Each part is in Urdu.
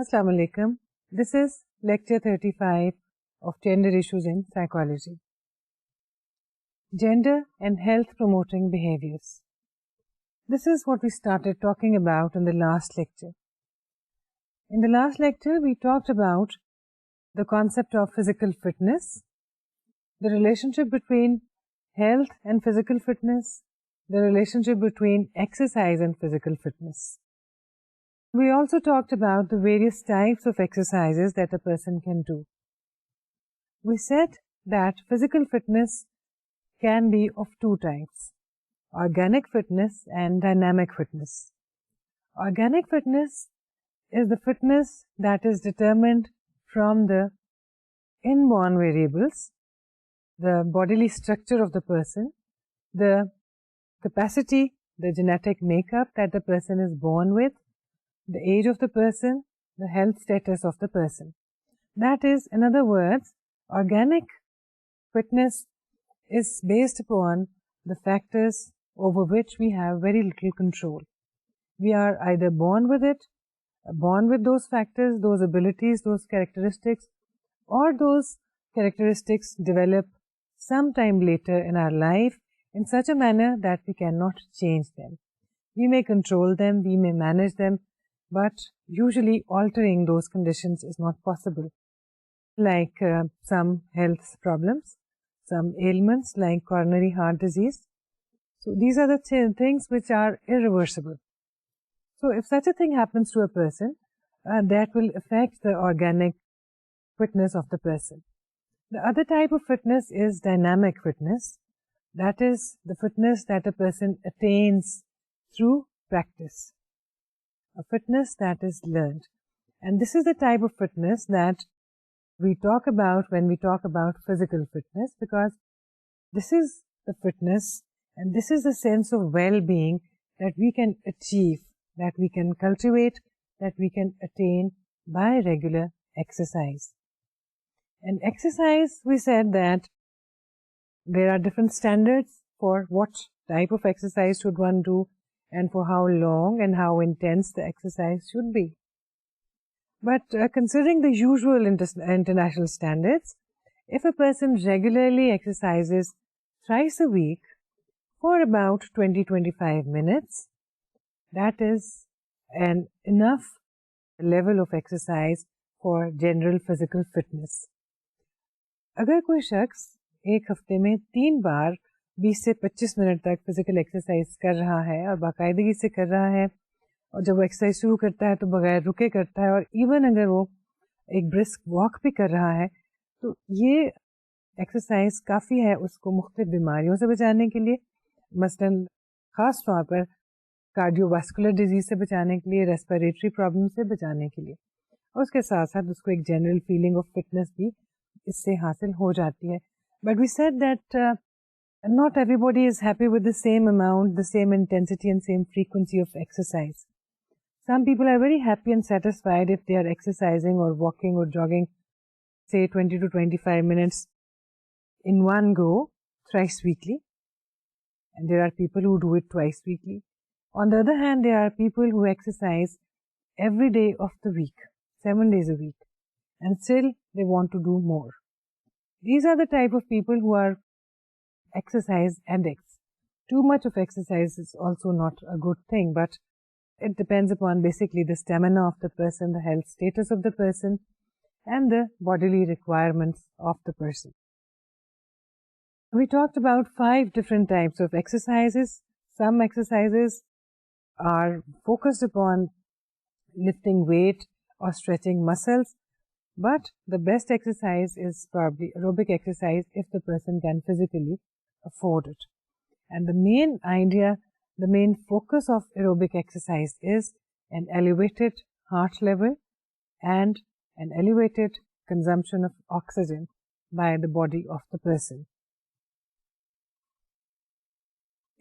Assalamu alaikum. This is lecture 35 of Gender Issues in Psychology. Gender and health promoting behaviors. This is what we started talking about in the last lecture. In the last lecture, we talked about the concept of physical fitness, the relationship between health and physical fitness, the relationship between exercise and physical fitness. We also talked about the various types of exercises that a person can do. We said that physical fitness can be of two types, organic fitness and dynamic fitness. Organic fitness is the fitness that is determined from the inborn variables, the bodily structure of the person, the capacity, the genetic makeup that the person is born with, the age of the person, the health status of the person. That is, in other words, organic fitness is based upon the factors over which we have very little control. We are either born with it, born with those factors, those abilities, those characteristics, or those characteristics develop sometime later in our life in such a manner that we cannot change them. We may control them, we may manage them, but usually altering those conditions is not possible. Like some health problems, some ailments like coronary heart disease. So these are the things which are irreversible. So if such a thing happens to a person, that will affect the organic fitness of the person. The other type of fitness is dynamic fitness. That is the fitness that a person attains through practice. A fitness that is learned. And this is the type of fitness that we talk about when we talk about physical fitness, because this is the fitness and this is the sense of well-being that we can achieve, that we can cultivate, that we can attain by regular exercise. And exercise, we said that there are different standards for what type of exercise should one do and for how long and how intense the exercise should be. But considering the usual international standards, if a person regularly exercises thrice a week for about 20-25 minutes, that is an enough level of exercise for general physical fitness. اگر کوئی شخص ایک ہفتے میں 3 بار 20 سے 25 منٹ تک فزیکل ایکسرسائز کر رہا ہے اور باقاعدگی سے کر رہا ہے، اور جب وہ ایکسرسائز شروع کرتا ہے تو بغیر رکے کرتا ہے، اور ایون اگر وہ ایک برسک واک بھی کر رہا ہے، تو یہ ایکسرسائز کافی ہے اس کو مختلف بیماریوں سے بچانے کے لیے، مثلاً خاص طور پر کارڈیو واسکولر ڈیزیز سے بچانے کے لیے، ریسپیریٹری پرابلم سے بچانے کے لیے، اور اس کے ساتھ ساتھ اس کو ایک جنرل فیلنگ آف فٹنس بھی اس سے حاصل ہو جاتی ہے. But we said that not everybody is happy with the same amount, the same intensity and same frequency of exercise. Some people are very happy and satisfied if they are exercising or walking or jogging, say 20 to 25 minutes in one go, thrice weekly. And there are people who do it twice weekly. On the other hand, there are people who exercise every day of the week, 7 days a week, and still they want to do more. These are the type of people who are exercise addicts. Too much of exercise is also not a good thing, but it depends upon basically the stamina of the person, the health status of the person, and the bodily requirements of the person. We talked about 5 different types of exercises. Some exercises are focused upon lifting weight or stretching muscles, but the best exercise is probably aerobic exercise if the person can physically afford it. And the main idea, the main focus of aerobic exercise is an elevated heart level and an elevated consumption of oxygen by the body of the person.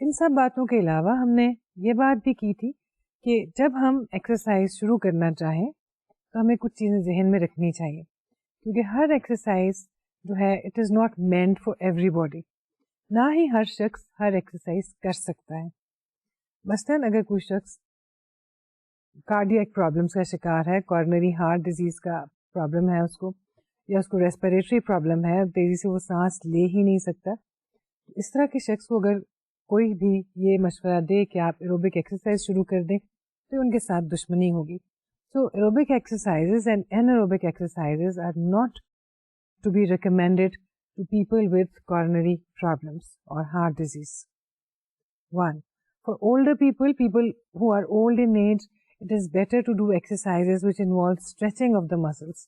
ان سب باتوں کے علاوہ ہم نے یہ بات بھی کی تھی کہ جب ہم ایکسرسائز شروع کرنا چاہیں تو ہمیں کچھ چیزیں ذہن میں رکھنی چاہیے، کیونکہ ہر ایکسرسائز جو ہے it is not meant for every body. نہ ہی ہر شخص ہر ایکسرسائز کر سکتا ہے. مثلاً اگر کوئی شخص کارڈیاک پرابلمس کا شکار ہے, کارنری ہارٹ ڈیزیز کا پرابلم ہے اس کو, یا اس کو ریسپریٹری پرابلم ہے, تیزی سے وہ سانس لے ہی نہیں سکتا, اس طرح کے شخص کو اگر کوئی بھی یہ مشورہ دے کہ آپ ایروبک ایکسرسائز شروع کر دیں تو ان کے ساتھ دشمنی ہوگی. So aerobic exercises and anaerobic exercises are not to be recommended to people with coronary problems or heart disease. 1. For older people, people who are old in age, it is better to do exercises which involve stretching of the muscles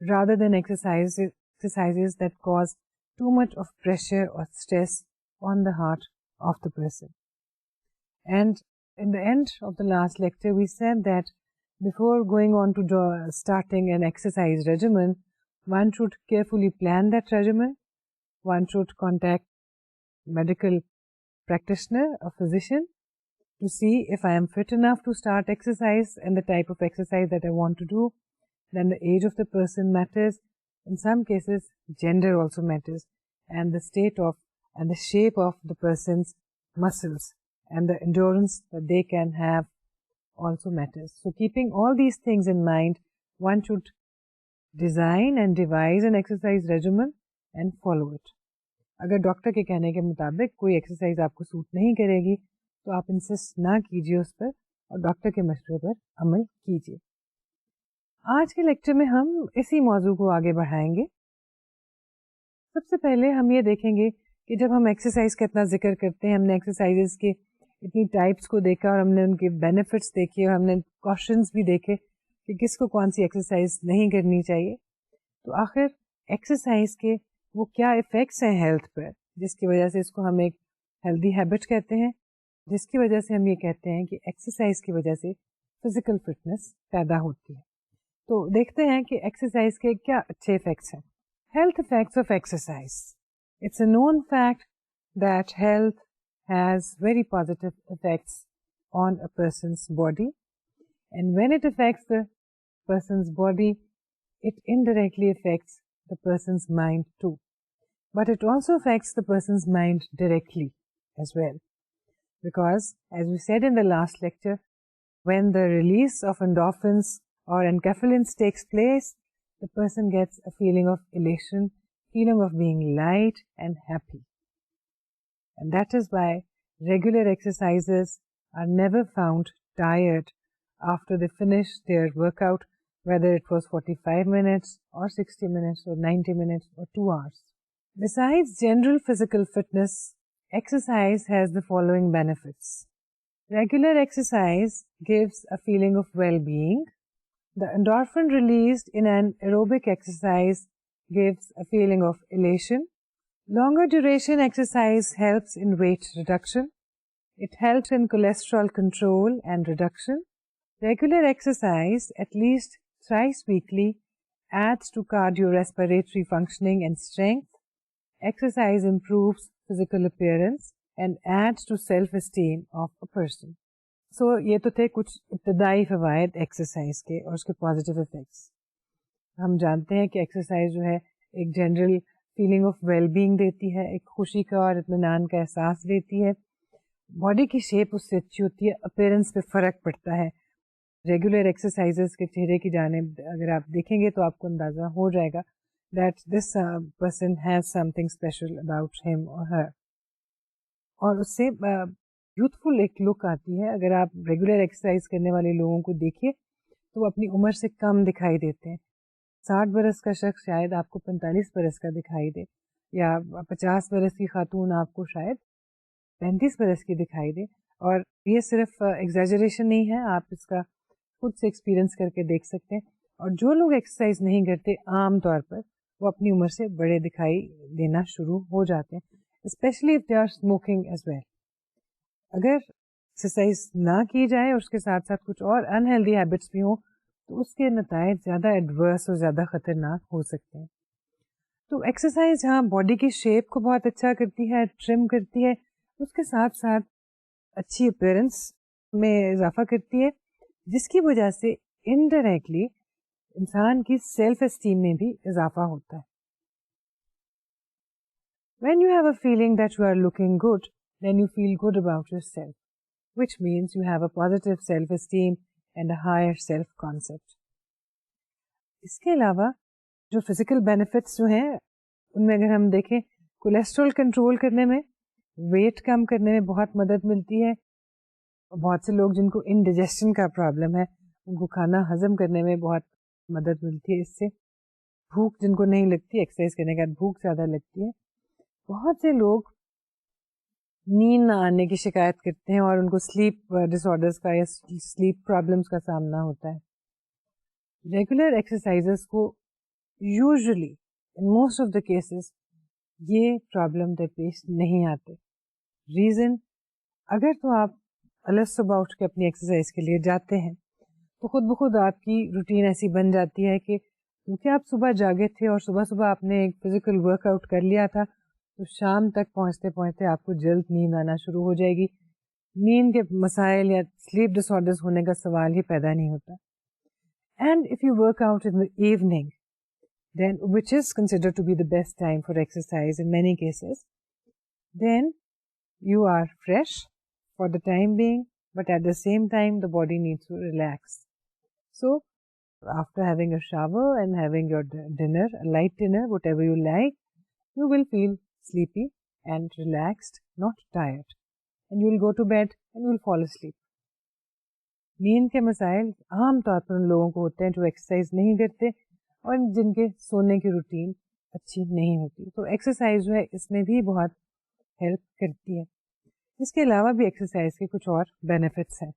rather than exercises that cause too much of pressure or stress on the heart of the person. And in the end of the last lecture, we said that before going on to starting an exercise regimen, one should carefully plan that regimen. One should contact medical practitioner, a physician, to see if I am fit enough to start exercise and the type of exercise that I want to do. Then the age of the person matters. In some cases, gender also matters, and the state of and the shape of the person's muscles and the endurance that they can have also matters. So keeping all these things in mind, one should design and devise an exercise regimen and follow it. اگر ڈاکٹر کے کہنے کے مطابق کوئی ایکسرسائز آپ کو سوٹ نہیں کرے گی تو آپ انسسٹ نہ کیجیے اس پر اور ڈاکٹر کے مشورے پر عمل کیجیے. آج کے لیکچر میں ہم اسی موضوع کو آگے بڑھائیں گے. سب سے پہلے ہم یہ دیکھیں گے کہ جب ہم ایکسرسائز کا اتنا ذکر کرتے ہیں, ہم نے ایکسرسائزز کے اتنی ٹائپس کو دیکھا اور ہم نے ان کے بینیفٹس دیکھے اور ہم نے کوشچنس بھی دیکھے کہ کس کو کون سی ایکسرسائز نہیں کرنی چاہیے, تو آخر ایکسرسائز کے وہ کیا افیکٹس ہیں ہیلتھ پر, جس کی وجہ سے اس کو ہم ایک ہیلدی ہیبٹ کہتے ہیں, جس کی وجہ سے ہم یہ کہتے ہیں کہ ایکسرسائز کی وجہ سے فزیکل فٹنس پیدا ہوتی ہے. تو دیکھتے ہیں کہ ایکسرسائز کے کیا اچھے افیکٹس ہیں. Health effects of exercise. It's a known fact that health has very positive effects on a person's body, and when it affects the person's body, it indirectly affects the person's mind too. But it also affects the person's mind directly as well. Because, as we said in the last lecture, when the release of endorphins or enkephalins takes place, the person gets a feeling of elation, feeling of being light and happy. And that is why regular exercises are never found tired after they finish their workout, whether it was 45 minutes or 60 minutes or 90 minutes or 2 hours. Besides general physical fitness, exercise has the following benefits. Regular exercise gives a feeling of well-being. The endorphin released in an aerobic exercise gives a feeling of elation. Longer duration exercise helps in weight reduction. It helps in cholesterol control and reduction. Regular exercise, at least thrice weekly, adds to cardiorespiratory functioning and strength. Exercise improves physical appearance and adds to self-esteem of a person. So, یہ تو تھے کچھ ابتدائی فوائد ایکسرسائز کے اور اس کے پازیٹیو افیکٹس. ہم جانتے ہیں کہ ایکسرسائز جو ہے ایک general feeling of well being دیتی ہے, ایک خوشی کا اور اطمینان کا احساس دیتی ہے. باڈی کی شیپ اس سے اچھی ہوتی ہے, اپیرنس پہ فرق پڑتا ہے. ریگولر ایکسرسائزز کے چہرے کی جانب اگر آپ دیکھیں گے تو آپ کو اندازہ ہو جائے گا that this person has something special about ہم اور ہر, اور اس سے یوتھفل ایک لک آتی ہے. اگر آپ ریگولر ایکسرسائز کرنے والے لوگوں کو دیکھیے تو وہ اپنی عمر سے کم دکھائی دیتے ہیں. 60 برس کا شخص شاید آپ کو 45 برس کا دکھائی دے, یا 50 برس کی خاتون آپ کو شاید 35 برس کی دکھائی دے. اور یہ صرف ایگزیجریشن نہیں ہے, آپ اس کا خود سے ایکسپیرئنس کر کے دیکھ سکتے ہیں. اور جو لوگ ایکسرسائز نہیں کرتے عام طور پر وہ اپنی عمر سے بڑے دکھائی دینا شروع ہو جاتے ہیں, especially if they are smoking as well. اگر ایکسرسائز نہ کی جائے اور اس کے ساتھ ساتھ کچھ اور انہیلدی ہیبٹس بھی ہوں تو اس کے نتائج زیادہ ایڈورس اور زیادہ خطرناک ہو سکتے ہیں. تو ایکسرسائز جہاں باڈی کی شیپ کو بہت اچھا کرتی ہے, ٹرم کرتی ہے, اس کے ساتھ ساتھ اچھی اپیرنس میں اضافہ کرتی ہے, جس کی وجہ سے انڈائریکٹلی انسان کی سیلف اسٹیم میں بھی اضافہ ہوتا ہے. When you have a feeling that you are looking good, then you feel good about yourself, which means you have a positive self-esteem and a higher self-concept. اس کے علاوہ جو فزیکل بینیفٹس جو ہیں ان میں اگر ہم دیکھیں کولیسٹرول کنٹرول کرنے میں، ویٹ کم کرنے میں بہت مدد ملتی ہے. بہت سے لوگ جن کو انڈیجیشن کا پرابلم ہے ان کو کھانا ہضم کرنے میں بہت مدد ملتی ہے اس سے. بھوک جن کو نہیں لگتی، ایکسرسائز کرنے کے بعد بھوک زیادہ لگتی ہے. بہت سے لوگ نیند نہ آنے کی شکایت کرتے ہیں اور ان کو سلیپ ڈس آرڈرز کا یا سلیپ پرابلمس کا سامنا ہوتا ہے. ریگولر ایکسرسائزز کو usually in most of the cases یہ پرابلم درپیش نہیں آتے. ریزن، اگر تو آپ الگ صبح اٹھ کے اپنی ایکسرسائز کے لیے جاتے ہیں تو خود بخود آپ کی روٹین ایسی بن جاتی ہے کہ کیونکہ آپ صبح جاگے تھے اور صبح صبح آپ نے ایک فزیکل ورک آؤٹ کر لیا تھا تو شام تک پہنچتے پہنچتے آپ کو جلد نیند آنا شروع ہو جائے گی. نیند کے مسائل یا سلیپ ڈس آرڈرز ہونے کا سوال ہی پیدا نہیں ہوتا. And if you work out in the evening, then which is considered to be the best time for exercise in many cases, then you are fresh for the time being, but at the same time the body needs to relax. So after having a shower and having your dinner, a light dinner, whatever you like, you will feel sleepy and relaxed, not tired, and you will go to bed and you will fall asleep. نیند کے مسائل عام طور پر ان لوگوں کو ہوتے ہیں جو ایکسرسائز نہیں کرتے اور جن کے سونے کی روٹین اچھی نہیں ہوتی. تو ایکسرسائز جو ہے اس میں بھی بہت ہیلپ کرتی ہے. اس کے علاوہ بھی ایکسرسائز کے کچھ اور بینیفٹس ہیں.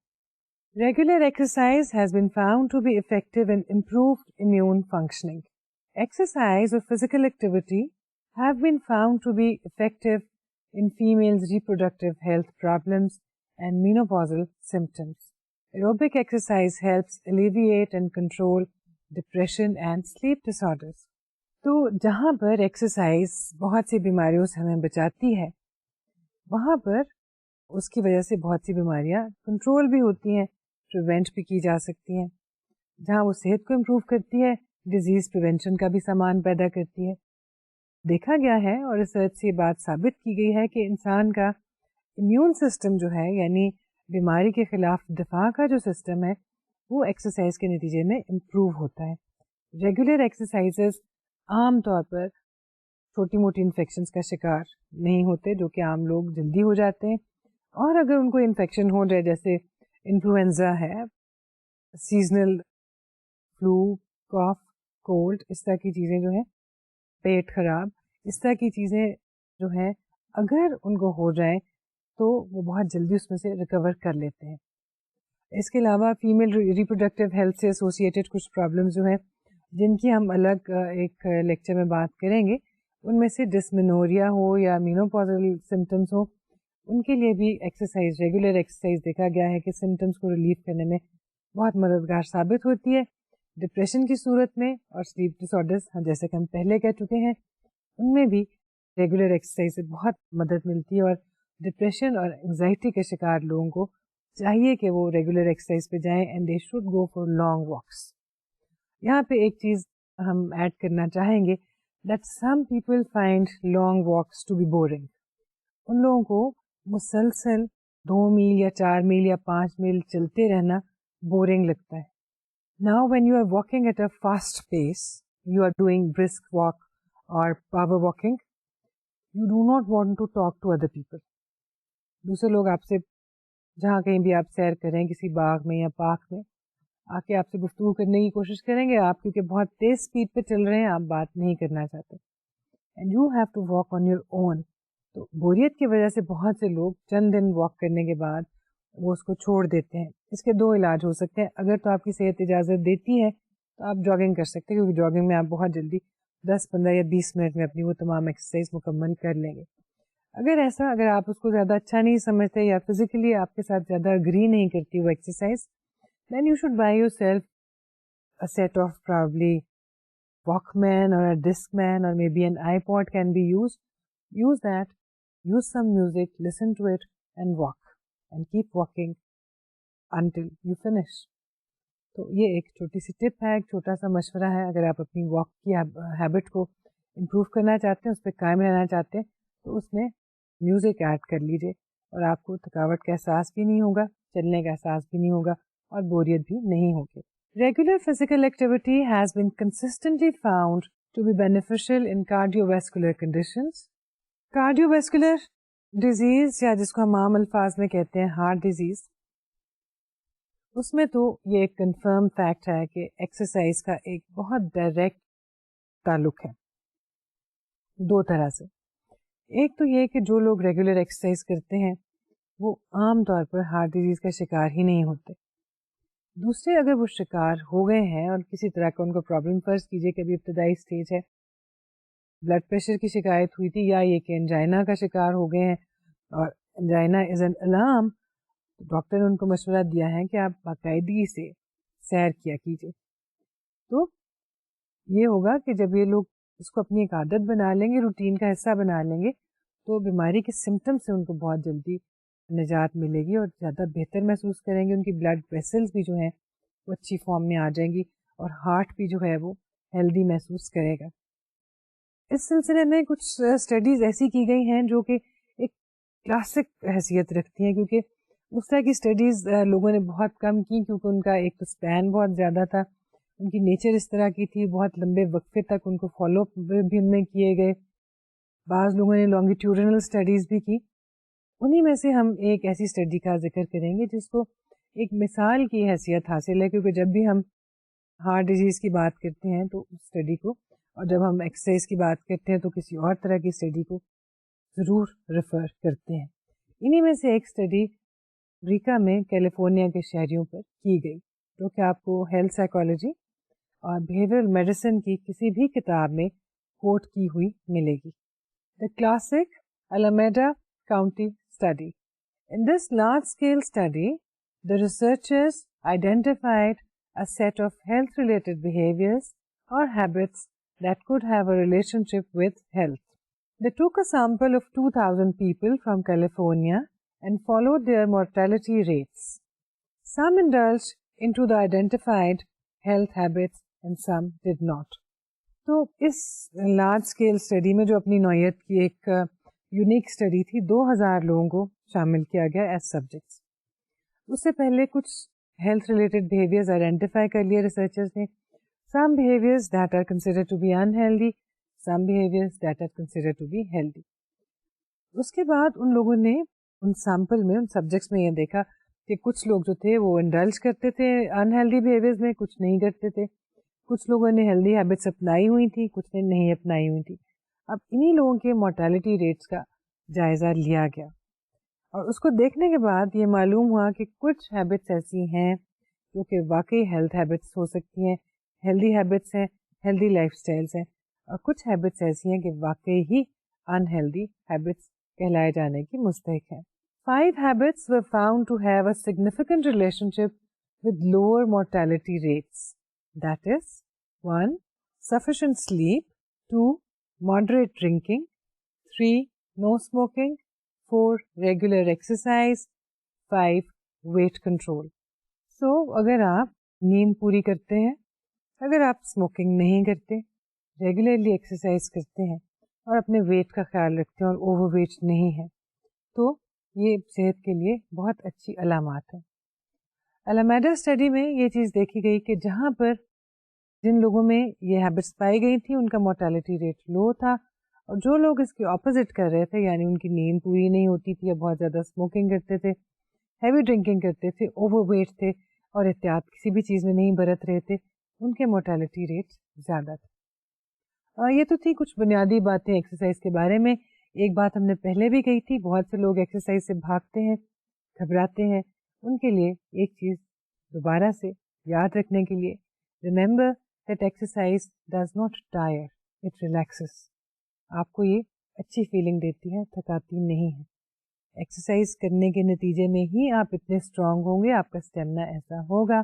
Regular exercise has been found to be effective in improved immune functioning. Exercise اور physical activity have been found to be effective in females' reproductive health problems and menopausal symptoms. Aerobic exercise helps alleviate and control depression and sleep disorders. تو جہاں پر ایکسرسائز بہت سی بیماریوں سے ہمیں بچاتی ہے وہاں پر اس کی وجہ سے بہت سی بیماریاں کنٹرول بھی ہوتی ہیں، پریونٹ بھی کی جا سکتی ہیں. جہاں وہ صحت کو امپروو کرتی ہے، ڈیزیز پریونشن کا بھی سامان پیدا کرتی ہے. دیکھا گیا ہے اور ریسرچ سے یہ بات ثابت کی گئی ہے کہ انسان کا امیون سسٹم جو ہے، یعنی بیماری کے خلاف دفاع کا جو سسٹم ہے، وہ ایکسرسائز کے نتیجے میں امپروو ہوتا ہے. ریگولر ایکسرسائزز عام طور پر چھوٹی موٹی انفیکشنز کا شکار نہیں ہوتے جو کہ عام لوگ جلدی ہو جاتے ہیں، اور اگر ان کو انفیکشن ہو جائے جیسے انفلوئنزا ہے، سیزنل فلو، کاف، کولڈ، اس طرح کی چیزیں جو ہیں، پیٹ خراب، اس طرح کی چیزیں جو ہیں اگر ان کو ہو جائیں تو وہ بہت جلدی اس میں سے ریکور کر لیتے ہیں. اس کے علاوہ فیمیل ریپروڈکٹیو ہیلتھ سے ایسوسیٹیڈ کچھ پرابلمس جو ہیں جن کی ہم الگ ایک لیکچر میں بات کریں گے، ان میں سے ڈسمینوریا ہو یا مینوپازل سمٹمس ہو، ان کے لیے بھی ایکسرسائز، ریگولر ایکسرسائز دیکھا گیا ہے کہ سمٹمس کو ریلیف کرنے میں بہت مددگار ثابت ہوتی ہے. ڈپریشن کی صورت میں اور سلیپ ڈس آرڈرز جیسے کہ ہم پہلے کہہ چکے ہیں ان میں بھی ریگولر ایکسرسائز سے بہت مدد ملتی ہے، اور ڈپریشن اور انگزائٹی کے شکار لوگوں کو چاہیے کہ وہ ریگولر ایکسرسائز پہ جائیں and they should go for long walks. یہاں پہ ایک چیز ہم ایڈ کرنا چاہیں گے that some people find long walks to be boring. ان لوگوں کو مسلسل 2 میل یا 4 میل یا 5 میل چلتے رہنا بورنگ لگتا ہے. Now when you are walking at a fast pace, you are doing brisk walk or power walking, you do not want to talk to other people. دوسرے لوگ آپ سے جہاں کہیں بھی آپ سیر کریں کسی باغ میں یا پارک میں آ کے آپ سے گفتگو کرنے کی کوشش کریں گے، آپ کیونکہ بہت تیز اسپیڈ پہ چل رہے ہیں آپ بات نہیں کرنا چاہتے. And you have to walk on your own. تو بوریت کی وجہ سے بہت سے لوگ چند دن واک کرنے کے بعد وہ اس کو چھوڑ دیتے ہیں. اس کے 2 علاج ہو سکتے ہیں. اگر تو آپ کی صحت اجازت دیتی ہے تو آپ جاگنگ کر سکتے ہیں، کیونکہ جاگنگ میں آپ بہت جلدی 10، 15 یا 20 منٹ میں اپنی وہ تمام ایکسرسائز مکمل کر لیں گے. اگر آپ اس کو زیادہ اچھا نہیں سمجھتے یا فزیکلی آپ کے ساتھ زیادہ اگری نہیں کرتی وہ exercise, then you should buy yourself a set of probably Walkman or a Discman or maybe an iPod can be used. Use that, use some music, listen to it and walk and keep walking until you finish. تو یہ ایک چھوٹی سی ٹپ ہے، ایک چھوٹا سا مشورہ ہے. اگر آپ اپنی واک کی ہیبٹ کو امپروو کرنا چاہتے ہیں، اس پہ قائم رہنا چاہتے ہیں، تو اس میں میوزک ایڈ کر لیجیے اور آپ کو تھکاوٹ کا احساس بھی نہیں ہوگا، چلنے کا احساس بھی نہیں ہوگا، اور بوریت بھی نہیں ہوگی. Regular physical activity has been consistently found to be beneficial in cardiovascular conditions. Cardiovascular disease یا جس کو ہم عام الفاظ میں کہتے ہیں ہارٹ ڈیزیز، اس میں تو یہ ایک کنفرم فیکٹ ہے کہ ایکسرسائز کا ایک بہت ڈائریکٹ تعلق ہے دو طرح سے. ایک تو یہ کہ جو لوگ ریگولر ایکسرسائز کرتے ہیں وہ عام طور پر ہارٹ ڈیزیز کا شکار ہی نہیں ہوتے. دوسرے اگر وہ شکار ہو گئے ہیں اور کسی طرح کا ان کو پرابلم، فرض کیجیے کہ ابھی ابتدائی اسٹیج ہے، بلڈ پریشر کی شکایت ہوئی تھی یا یہ کہ انجائنا کا شکار ہو گئے ہیں اور angina is an alarm, doctor نے ان کو مشورہ دیا ہے کہ آپ باقاعدگی سے سیر کیا کیجیے. تو یہ ہوگا کہ جب یہ لوگ اس کو اپنی ایک عادت بنا لیں گے، روٹین کا حصہ بنا لیں گے، تو بیماری کے سمٹم سے ان کو بہت جلدی نجات ملے گی اور زیادہ بہتر محسوس کریں گے. ان کی بلڈ ویسلز بھی جو ہیں وہ اچھی فارم میں آ جائیں گی اور ہارٹ بھی جو ہے وہ ہیلدی محسوس کرے گا. اس سلسلے میں کچھ اسٹڈیز ایسی کی گئی ہیں جو کہ ایک کلاسک حیثیت رکھتی ہیں، کیونکہ اس طرح کی اسٹڈیز لوگوں نے بہت کم کی کیونکہ ان کا ایک تو اسپین بہت زیادہ تھا، ان کی نیچر اس طرح کی تھی، بہت لمبے وقفے تک ان کو فالو اپ بھی ان میں کیے گئے. بعض لوگوں نے لانگیٹیوڈنل اسٹڈیز بھی کی. انہی میں سے ہم ایک ایسی اسٹڈی کا ذکر کریں گے جس کو ایک مثال کی حیثیت حاصل ہے، کیونکہ جب بھی ہم ہارٹ ڈیزیز کی بات کرتے ہیں تو اس اسٹڈی کو، اور جب ہم ایکسرسائز کی بات کرتے ہیں تو کسی اور طرح کی اسٹڈی کو ضرور ریفر کرتے ہیں. انہی میں سے ایک اسٹڈی امریکہ میں کیلیفورنیا کے شہریوں پر کی گئی، جو کہ آپ کو ہیلتھ سائیکالوجی اور بیہیویئرل میڈیسن کی کسی بھی کتاب میں کوٹ کی ہوئی ملے گی. The classic Alameda County study. In this large-scale study, the researchers identified a set of health-related behaviors or habits that could have a relationship with health. They took a sample of 2,000 people from California and followed their mortality rates. Some indulged into the identified health habits and some did not. تو اس لارج اسکیل اسٹڈی میں جو اپنی نوعیت کی ایک یونیک اسٹڈی تھی، 2000 لوگوں کو شامل کیا گیا ایز سبجیکٹس. اس سے پہلے کچھ ہیلتھ ریلیٹڈ بیہیویئرز آئیڈینٹیفائی کر لیے ریسرچرز نے. Some behaviours that are considered to be unhealthy, some behaviours that are considered to be healthy. اس کے بعد ان لوگوں نے ان سیمپل میں، ان سبجیکٹس میں یہ دیکھا کہ کچھ لوگ جو تھے وہ انڈلج کرتے تھے انہیلدی بیہیویئرز میں، کچھ نہیں کرتے تھے. کچھ لوگوں نے ہیلدی ہیبٹس اپنائی ہوئی تھی، کچھ نے نہیں اپنائی ہوئی تھی. اب انہی لوگوں کے مورٹیلٹی ریٹس کا جائزہ لیا گیا اور اس کو دیکھنے کے بعد یہ معلوم ہوا کہ کچھ ہیبٹس ایسی ہیں جو کہ واقعی ہیلتھ ہیبٹس ہو سکتی ہیں، ہیلدی ہیبٹس ہیں، ہیلدی لائف اسٹائلس ہیں، اور کچھ ہیبٹس ایسی ہیں کہ واقعی ہی انہیلدی ہیبٹس کہلائے جانے کی مستحق ہیں. 5 habits were found to have a significant relationship with lower mortality rates. That is, 1. Sufficient sleep, 2. Moderate drinking, 3. No smoking, 4. Regular exercise, 5. Weight control. So, اگر آپ نیند پوری کرتے ہیں، اگر آپ اسموکنگ نہیں کرتے، ریگولرلی ایکسرسائز کرتے ہیں اور اپنے ویٹ کا خیال رکھتے ہیں اور اوور ویٹ نہیں ہے، تو یہ صحت کے لیے بہت اچھی علامات ہیں. الامیڈا اسٹڈی میں یہ چیز دیکھی گئی کہ جہاں پر جن لوگوں میں یہ ہیبٹس پائی گئی تھی ان کا مورٹیلٹی ریٹ لو تھا، اور جو لوگ اس کے اپوزٹ کر رہے تھے، یعنی ان کی نیند پوری نہیں ہوتی تھی یا بہت زیادہ اسموکنگ کرتے تھے، ہیوی ڈرنکنگ کرتے تھے، اوور ویٹ تھے اور احتیاط کسی بھی چیز میں نہیں برت رہے تھے، ان کے مورٹیلٹی ریٹ زیادہ تھے. یہ تو تھی کچھ بنیادی باتیں ایکسرسائز کے بارے میں. ایک بات ہم نے پہلے بھی کہی تھی، بہت سے لوگ ایکسرسائز سے بھاگتے ہیں، گھبراتے ہیں. ان کے لیے ایک چیز دوبارہ سے یاد رکھنے کے لیے، remember that exercise does not tire, it relaxes. آپ کو یہ اچھی فیلنگ دیتی ہے، تھکاتی نہیں ہے. ایکسرسائز کرنے کے نتیجے میں ہی آپ اتنے اسٹرانگ ہوں گے، آپ کا اسٹیمنا ایسا ہوگا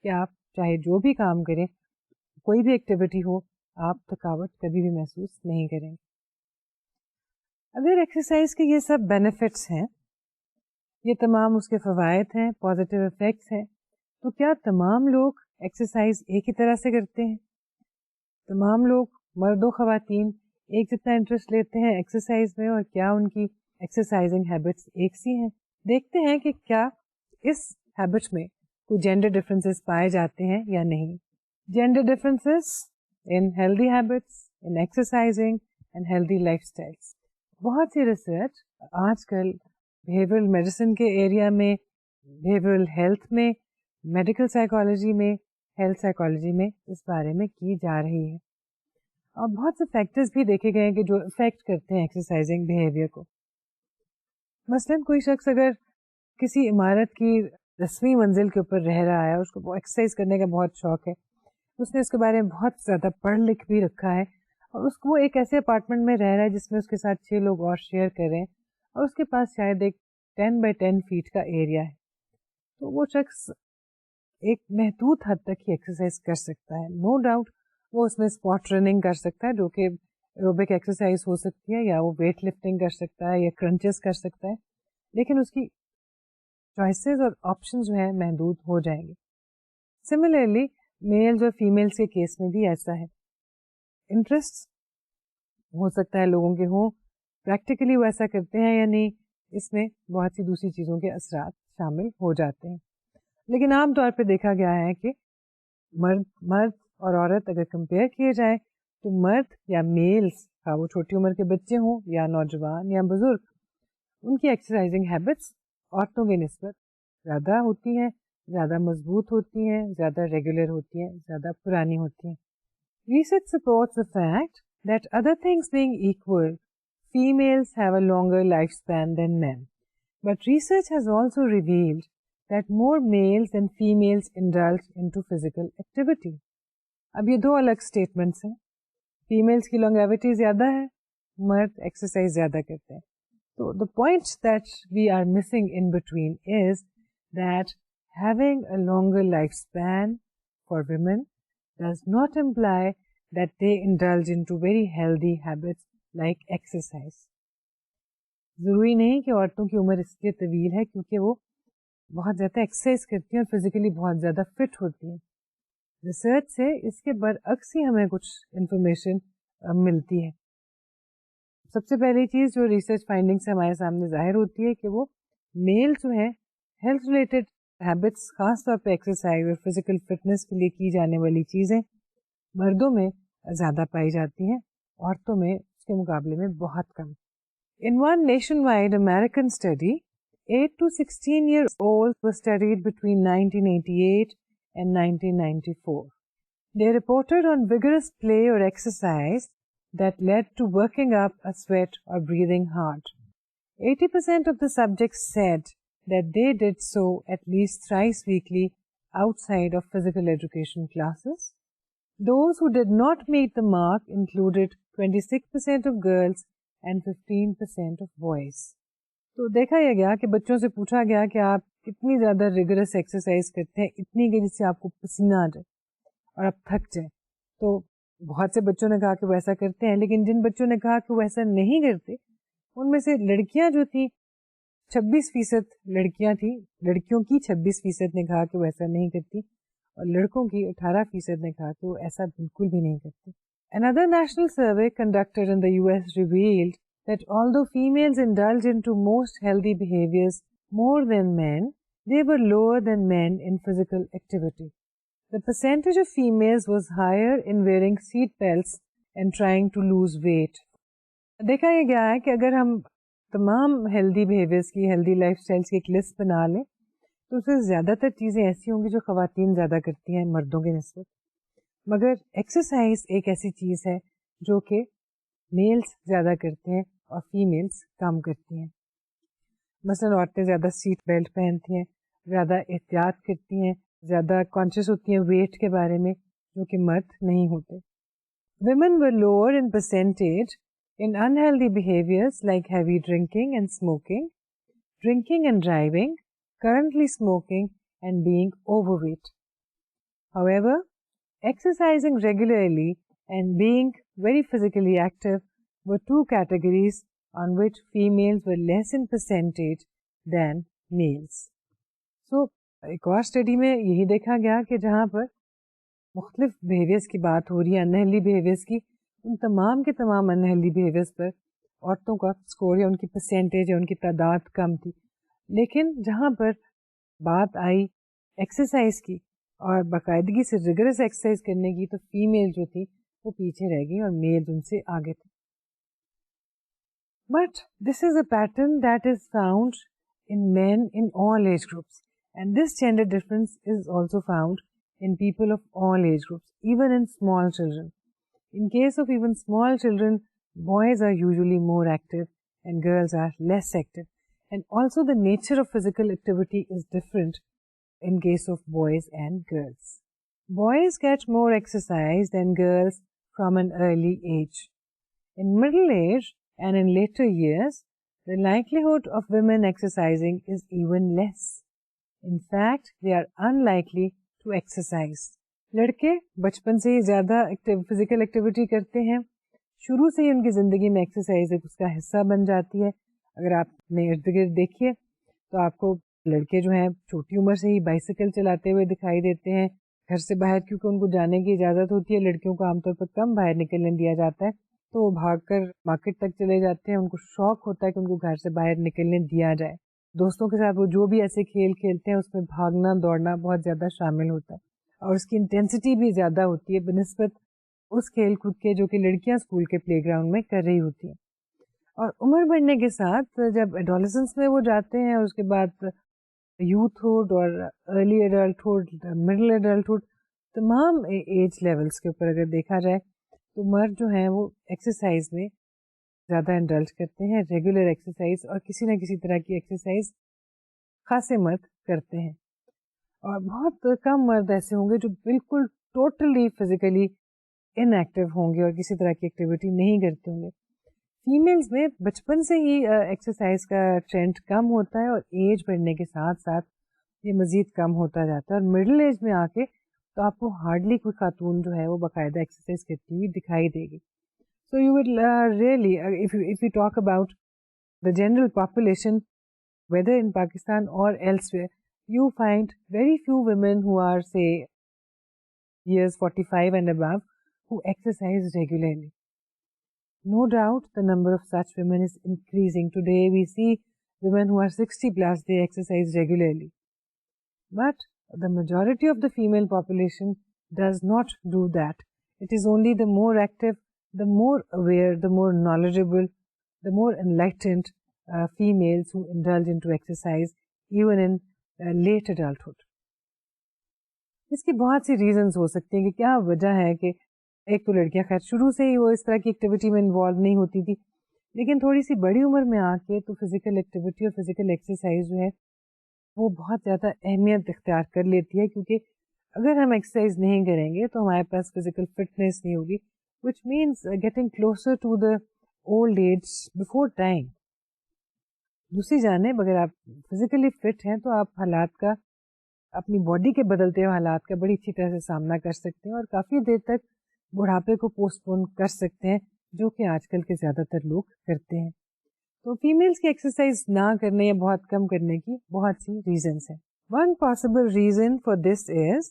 کہ آپ چاہے جو بھی کام کریں، کوئی بھی ایکٹیویٹی ہو، آپ تھکاوٹ کبھی بھی محسوس نہیں کریں گے. اگر ایکسرسائز کے یہ سب بینیفٹس ہیں، یہ تمام اس کے فوائد ہیں، پازیٹیو افیکٹس ہیں، تو کیا تمام لوگ ایکسرسائز ایک ہی طرح سے کرتے ہیں؟ تمام لوگ مرد و خواتین ایک جتنا انٹرسٹ لیتے ہیں ایکسرسائز میں، اور کیا ان کی ایکسرسائزنگ ہیبٹس ایک سی ہیں؟ دیکھتے ہیں کہ کیا اس ہیبٹ میں کوئی جینڈر ڈفرینسز پائے جاتے ہیں یا نہیں. Gender differences in healthy habits, in exercising and healthy life styles. بہت سی ریسرچ آج کل بیہیورل میڈیسن کے ایریا میں, بیہیورل ہیلتھ میں, میڈیکل سائیکالوجی میں, ہیلتھ سائیکالوجی میں اس بارے میں کی جا رہی ہے. اور بہت سے فیکٹرز بھی دیکھے گئے ہیں کہ جو افیکٹ کرتے ہیں ایکسرسائزنگ بیہیویئر کو. مثلاً کوئی شخص اگر کسی عمارت کی 10ویں منزل کے اوپر رہ رہا ہے, اس کو ایکسرسائز کرنے کا بہت شوق ہے, اس نے اس کے بارے میں بہت زیادہ پڑھ لکھ بھی رکھا ہے, اور اس کو وہ ایک ایسے اپارٹمنٹ میں رہ رہا ہے جس میں اس کے ساتھ 6 لوگ اور شیئر کر رہے ہیں, اور اس کے پاس شاید ایک 10 بائی 10 فیٹ کا ایریا ہے, تو وہ شخص ایک محدود حد تک ہی ایکسرسائز کر سکتا ہے. نو ڈاؤٹ وہ اس میں اسپاٹ رننگ کر سکتا ہے جو کہ ایروبک ایکسرسائز ہو سکتی ہے, یا وہ ویٹ لفٹنگ کر سکتا ہے, یا کرنچز کر سکتا ہے, لیکن اس کی چوائسیز اور آپشن جو ہیں محدود ہو جائیں گے. سملرلی میلز اور فیمیلز کے کیس میں بھی ایسا ہے. انٹرسٹ ہو سکتا ہے لوگوں کے ہوں, پریکٹیکلی وہ ایسا کرتے ہیں یا نہیں, اس میں بہت سی دوسری چیزوں کے اثرات شامل ہو جاتے ہیں. لیکن عام طور پہ دیکھا گیا ہے کہ مرد اور عورت اگر کمپیئر کیے جائیں تو مرد یا میلز, وہ چھوٹی عمر کے بچے ہوں یا نوجوان یا بزرگ, ان کی ایکسرسائزنگ ہیبٹس عورتوں کی نسبت زیادہ ہوتی ہیں, زیادہ مضبوط ہوتی ہیں, زیادہ ریگولر ہوتی ہیں, زیادہ پرانی ہوتی ہیں. Research sports the fact that other things being equal, females have a longer lifespan than men. But research has also revealed that more males than females indulge into physical activity. اب یہ 2 الگ اسٹیٹمنٹس ہیں. فیمیلس کی لانگیوٹی زیادہ ہے, مرد ایکسرسائز زیادہ کرتے ہیں. تو the point that we are missing in between is that having a longer lifespan for women does not imply that they indulge into very healthy habits like exercise. ضروری نہیں کہ عورتوں کی عمر اس لیے طویل ہے کیونکہ وہ بہت زیادہ ایکسرسائز کرتی ہیں اور فزیکلی بہت زیادہ فٹ ہوتی ہیں. ریسرچ سے اس کے برعکس ہی ہمیں کچھ انفارمیشن ملتی ہے. سب سے پہلی چیز جو ریسرچ فائنڈنگ سے ہمارے سامنے ظاہر ہوتی ہے کہ وہ میل جو ہے ہیلتھ ریلیٹڈ ہیبٹس, خاص طور پہ ایکسرسائز اور فزیکل فٹنس کے لیے کی جانے والی چیزیں مردوں میں زیادہ پائی جاتی ہیں, عورتوں میں اس کے مقابلے میں بہت کم. In one nationwide American study, 8 to 16 years old were studied between 1988 and 1994. They reported on vigorous play or exercise that led to working up a sweat or breathing hard. 80% of the subjects said that they did so at least thrice weekly outside of physical education classes. Those who did not meet the mark included 26% of girls and 15% of boys. تو دیکھا یہ گیا کہ بچوں سے پوچھا گیا کہ آپ کتنی زیادہ ریگولس ایکسرسائز کرتے ہیں, اتنی کہ جس سے آپ کو پسینہ آ جائے اور آپ تھک جائیں. تو بہت سے بچوں نے کہا کہ وہ ایسا کرتے ہیں, لیکن جن بچوں نے کہا کہ وہ ایسا نہیں کرتے ان میں سے لڑکیاں جو تھیں 26% لڑکیاں تھیں, لڑکیوں کی 26% نے کہا کہ وہ ایسا نہیں کرتی, اور لڑکوں کی 18% نے کہا کہ وہ ایسا بالکل بھی نہیں کرتے. Another national survey conducted in the US revealed that although females indulge into most healthy behaviors more than men, they were lower than men in physical activity. The percentage of females was higher in wearing seat belts and trying to lose weight. دیکھا یہ گیا ہے کہ اگر ہم تمام ہیلدی بیہیویئرس کی, ہیلدی لائف اسٹائلس کی ایک لسٹ بنا لیں تو اس سے زیادہ تر چیزیں ایسی ہوں گی جو خواتین زیادہ کرتی ہیں مردوں کی نسبت. مگر ایکسرسائز ایک ایسی چیز ہے جو کہ میلز زیادہ کرتے ہیں اور فیمیلز کم کرتی ہیں. مثلاً عورتیں زیادہ سیٹ بیلٹ پہنتی ہیں, زیادہ احتیاط کرتی ہیں, زیادہ کانشیس ہوتی ہیں ویٹ کے بارے میں, جو کہ مرد نہیں ہوتے. Women were lower in percentage in unhealthy behaviors like heavy drinking and smoking, drinking and driving, currently smoking, and being overweight. However, exercising regularly and being very physically active were 2 categories on which females were less in percentage than males. So, ایک اور اسٹڈی میں یہی دیکھا گیا کہ جہاں پر مختلف بیہیویئرس کی بات ہو رہی ہے, انہیلدی بیہیویئرس کی, ان تمام کے تمام انہیلدی بیہیویئرس پر عورتوں کا اسکور یا ان کی پرسینٹیج یا ان کی تعداد کم تھی. لیکن جہاں پر بات آئی ایکسرسائز کی اور باقاعدگی سے ریگرس ایکسرسائز کرنے کی تو فیمیل جو تھی وہ پیچھے رہ گئی اور میل ان سے آگے تھے. But this is a pattern that is found in men in all age groups, and this gender difference is also found in people of all age groups, even in small children. In case of even small children, boys are usually more active and girls are less active, and also the nature of physical activity is different in case of boys and girls. Boys get more exercise than girls from an early age. In middle age and in later years, the likelihood of women exercising is even less. In fact, they are unlikely to exercise. لڑکے بچپن سے ہی زیادہ فزیکل ایکٹیویٹی کرتے ہیں. شروع سے ہی ان کی زندگی میں ایکسرسائز ایک اس کا حصہ بن جاتی ہے. اگر آپ اپنے ارد گرد دیکھیے تو آپ کو لڑکے جو ہیں چھوٹی عمر سے ہی بائسیکل چلاتے ہوئے دکھائی دیتے ہیں. گھر سے باہر کیونکہ ان کو جانے کی اجازت ہوتی ہے, لڑکیوں کو عام طور پر کم باہر نکلنے دیا جاتا ہے, تو وہ بھاگ کر مارکیٹ تک چلے جاتے ہیں. ان کو شوق ہوتا ہے کہ ان کو گھر سے باہر نکلنے دیا جائے. دوستوں کے ساتھ وہ جو بھی ایسے کھیل کھیلتے ہیں اس میں بھاگنا دوڑنا بہت زیادہ شامل ہوتا ہے, اور اس کی انٹینسٹی بھی زیادہ ہوتی ہے بنسبت اس کھیل کود کے جو کہ لڑکیاں اسکول کے پلے گراؤنڈ میں کر رہی ہوتی ہیں. اور عمر بڑھنے کے ساتھ جب ایڈولسنس میں وہ جاتے ہیں, اس کے بعد یوتھ ہوڈ اور early adulthood, middle adulthood, تمام ایج لیولس کے اوپر اگر دیکھا جائے تو مرد جو ہیں وہ ایکسرسائز میں زیادہ انڈلج کرتے ہیں, ریگولر ایکسرسائز اور کسی نہ کسی طرح کی ایکسرسائز خاصے مرد کرتے ہیں. اور بہت کم مرد ایسے ہوں گے جو بالکل ٹوٹلی فزیکلی ان ایکٹیو ہوں گے اور کسی طرح کی ایکٹیویٹی نہیں کرتے ہوں گے. فیمیلز میں بچپن سے ہی ایکسرسائز کا ٹرینڈ کم ہوتا ہے اور ایج بڑھنے کے ساتھ ساتھ یہ مزید کم ہوتا جاتا ہے, اور مڈل ایج میں آ کے تو آپ کو ہارڈلی کوئی خاتون جو ہے وہ باقاعدہ ایکسرسائز کرتی ہوئی دکھائی دے گی. So you would really if you talk about the general population, whether in Pakistan or elsewhere, you find very few women who are, say, years 45 and above, who exercise regularly. No doubt the number of such women is increasing. Today we see women who are 60 plus, they exercise regularly. But the majority of the female population does not do that. It is only the more active, the more aware, the more knowledgeable, the more enlightened females who indulge into exercise even in late adulthood. اس کی بہت سی ریزنز ہو سکتی ہیں کہ کیا وجہ ہے کہ ایک تو لڑکیاں خیر شروع سے ہی وہ اس طرح کی ایکٹیویٹی میں انوالو نہیں ہوتی تھی, لیکن تھوڑی سی بڑی عمر میں آ کے تو فزیکل ایکٹیویٹی اور فزیکل ایکسرسائز جو ہے وہ بہت زیادہ اہمیت اختیار کر لیتی ہے, کیونکہ اگر ہم ایکسرسائز نہیں کریں گے تو ہمارے پاس فزیکل فٹنس نہیں ہوگی, which means getting closer to the old age before time. دوسری جانب اگر آپ فزیکلی فٹ ہیں تو آپ حالات کا, اپنی باڈی کے بدلتے ہوئے حالات کا بڑی اچھی طرح سے سامنا کر سکتے ہیں اور کافی دیر تک بڑھاپے کو پوسٹ پون کر سکتے ہیں, جو کہ آج کل کے زیادہ تر لوگ کرتے ہیں. تو فیمیلز کی ایکسرسائز نہ کرنے یا بہت کم کرنے کی بہت سی ریزنس ہیں. One possible reason for this is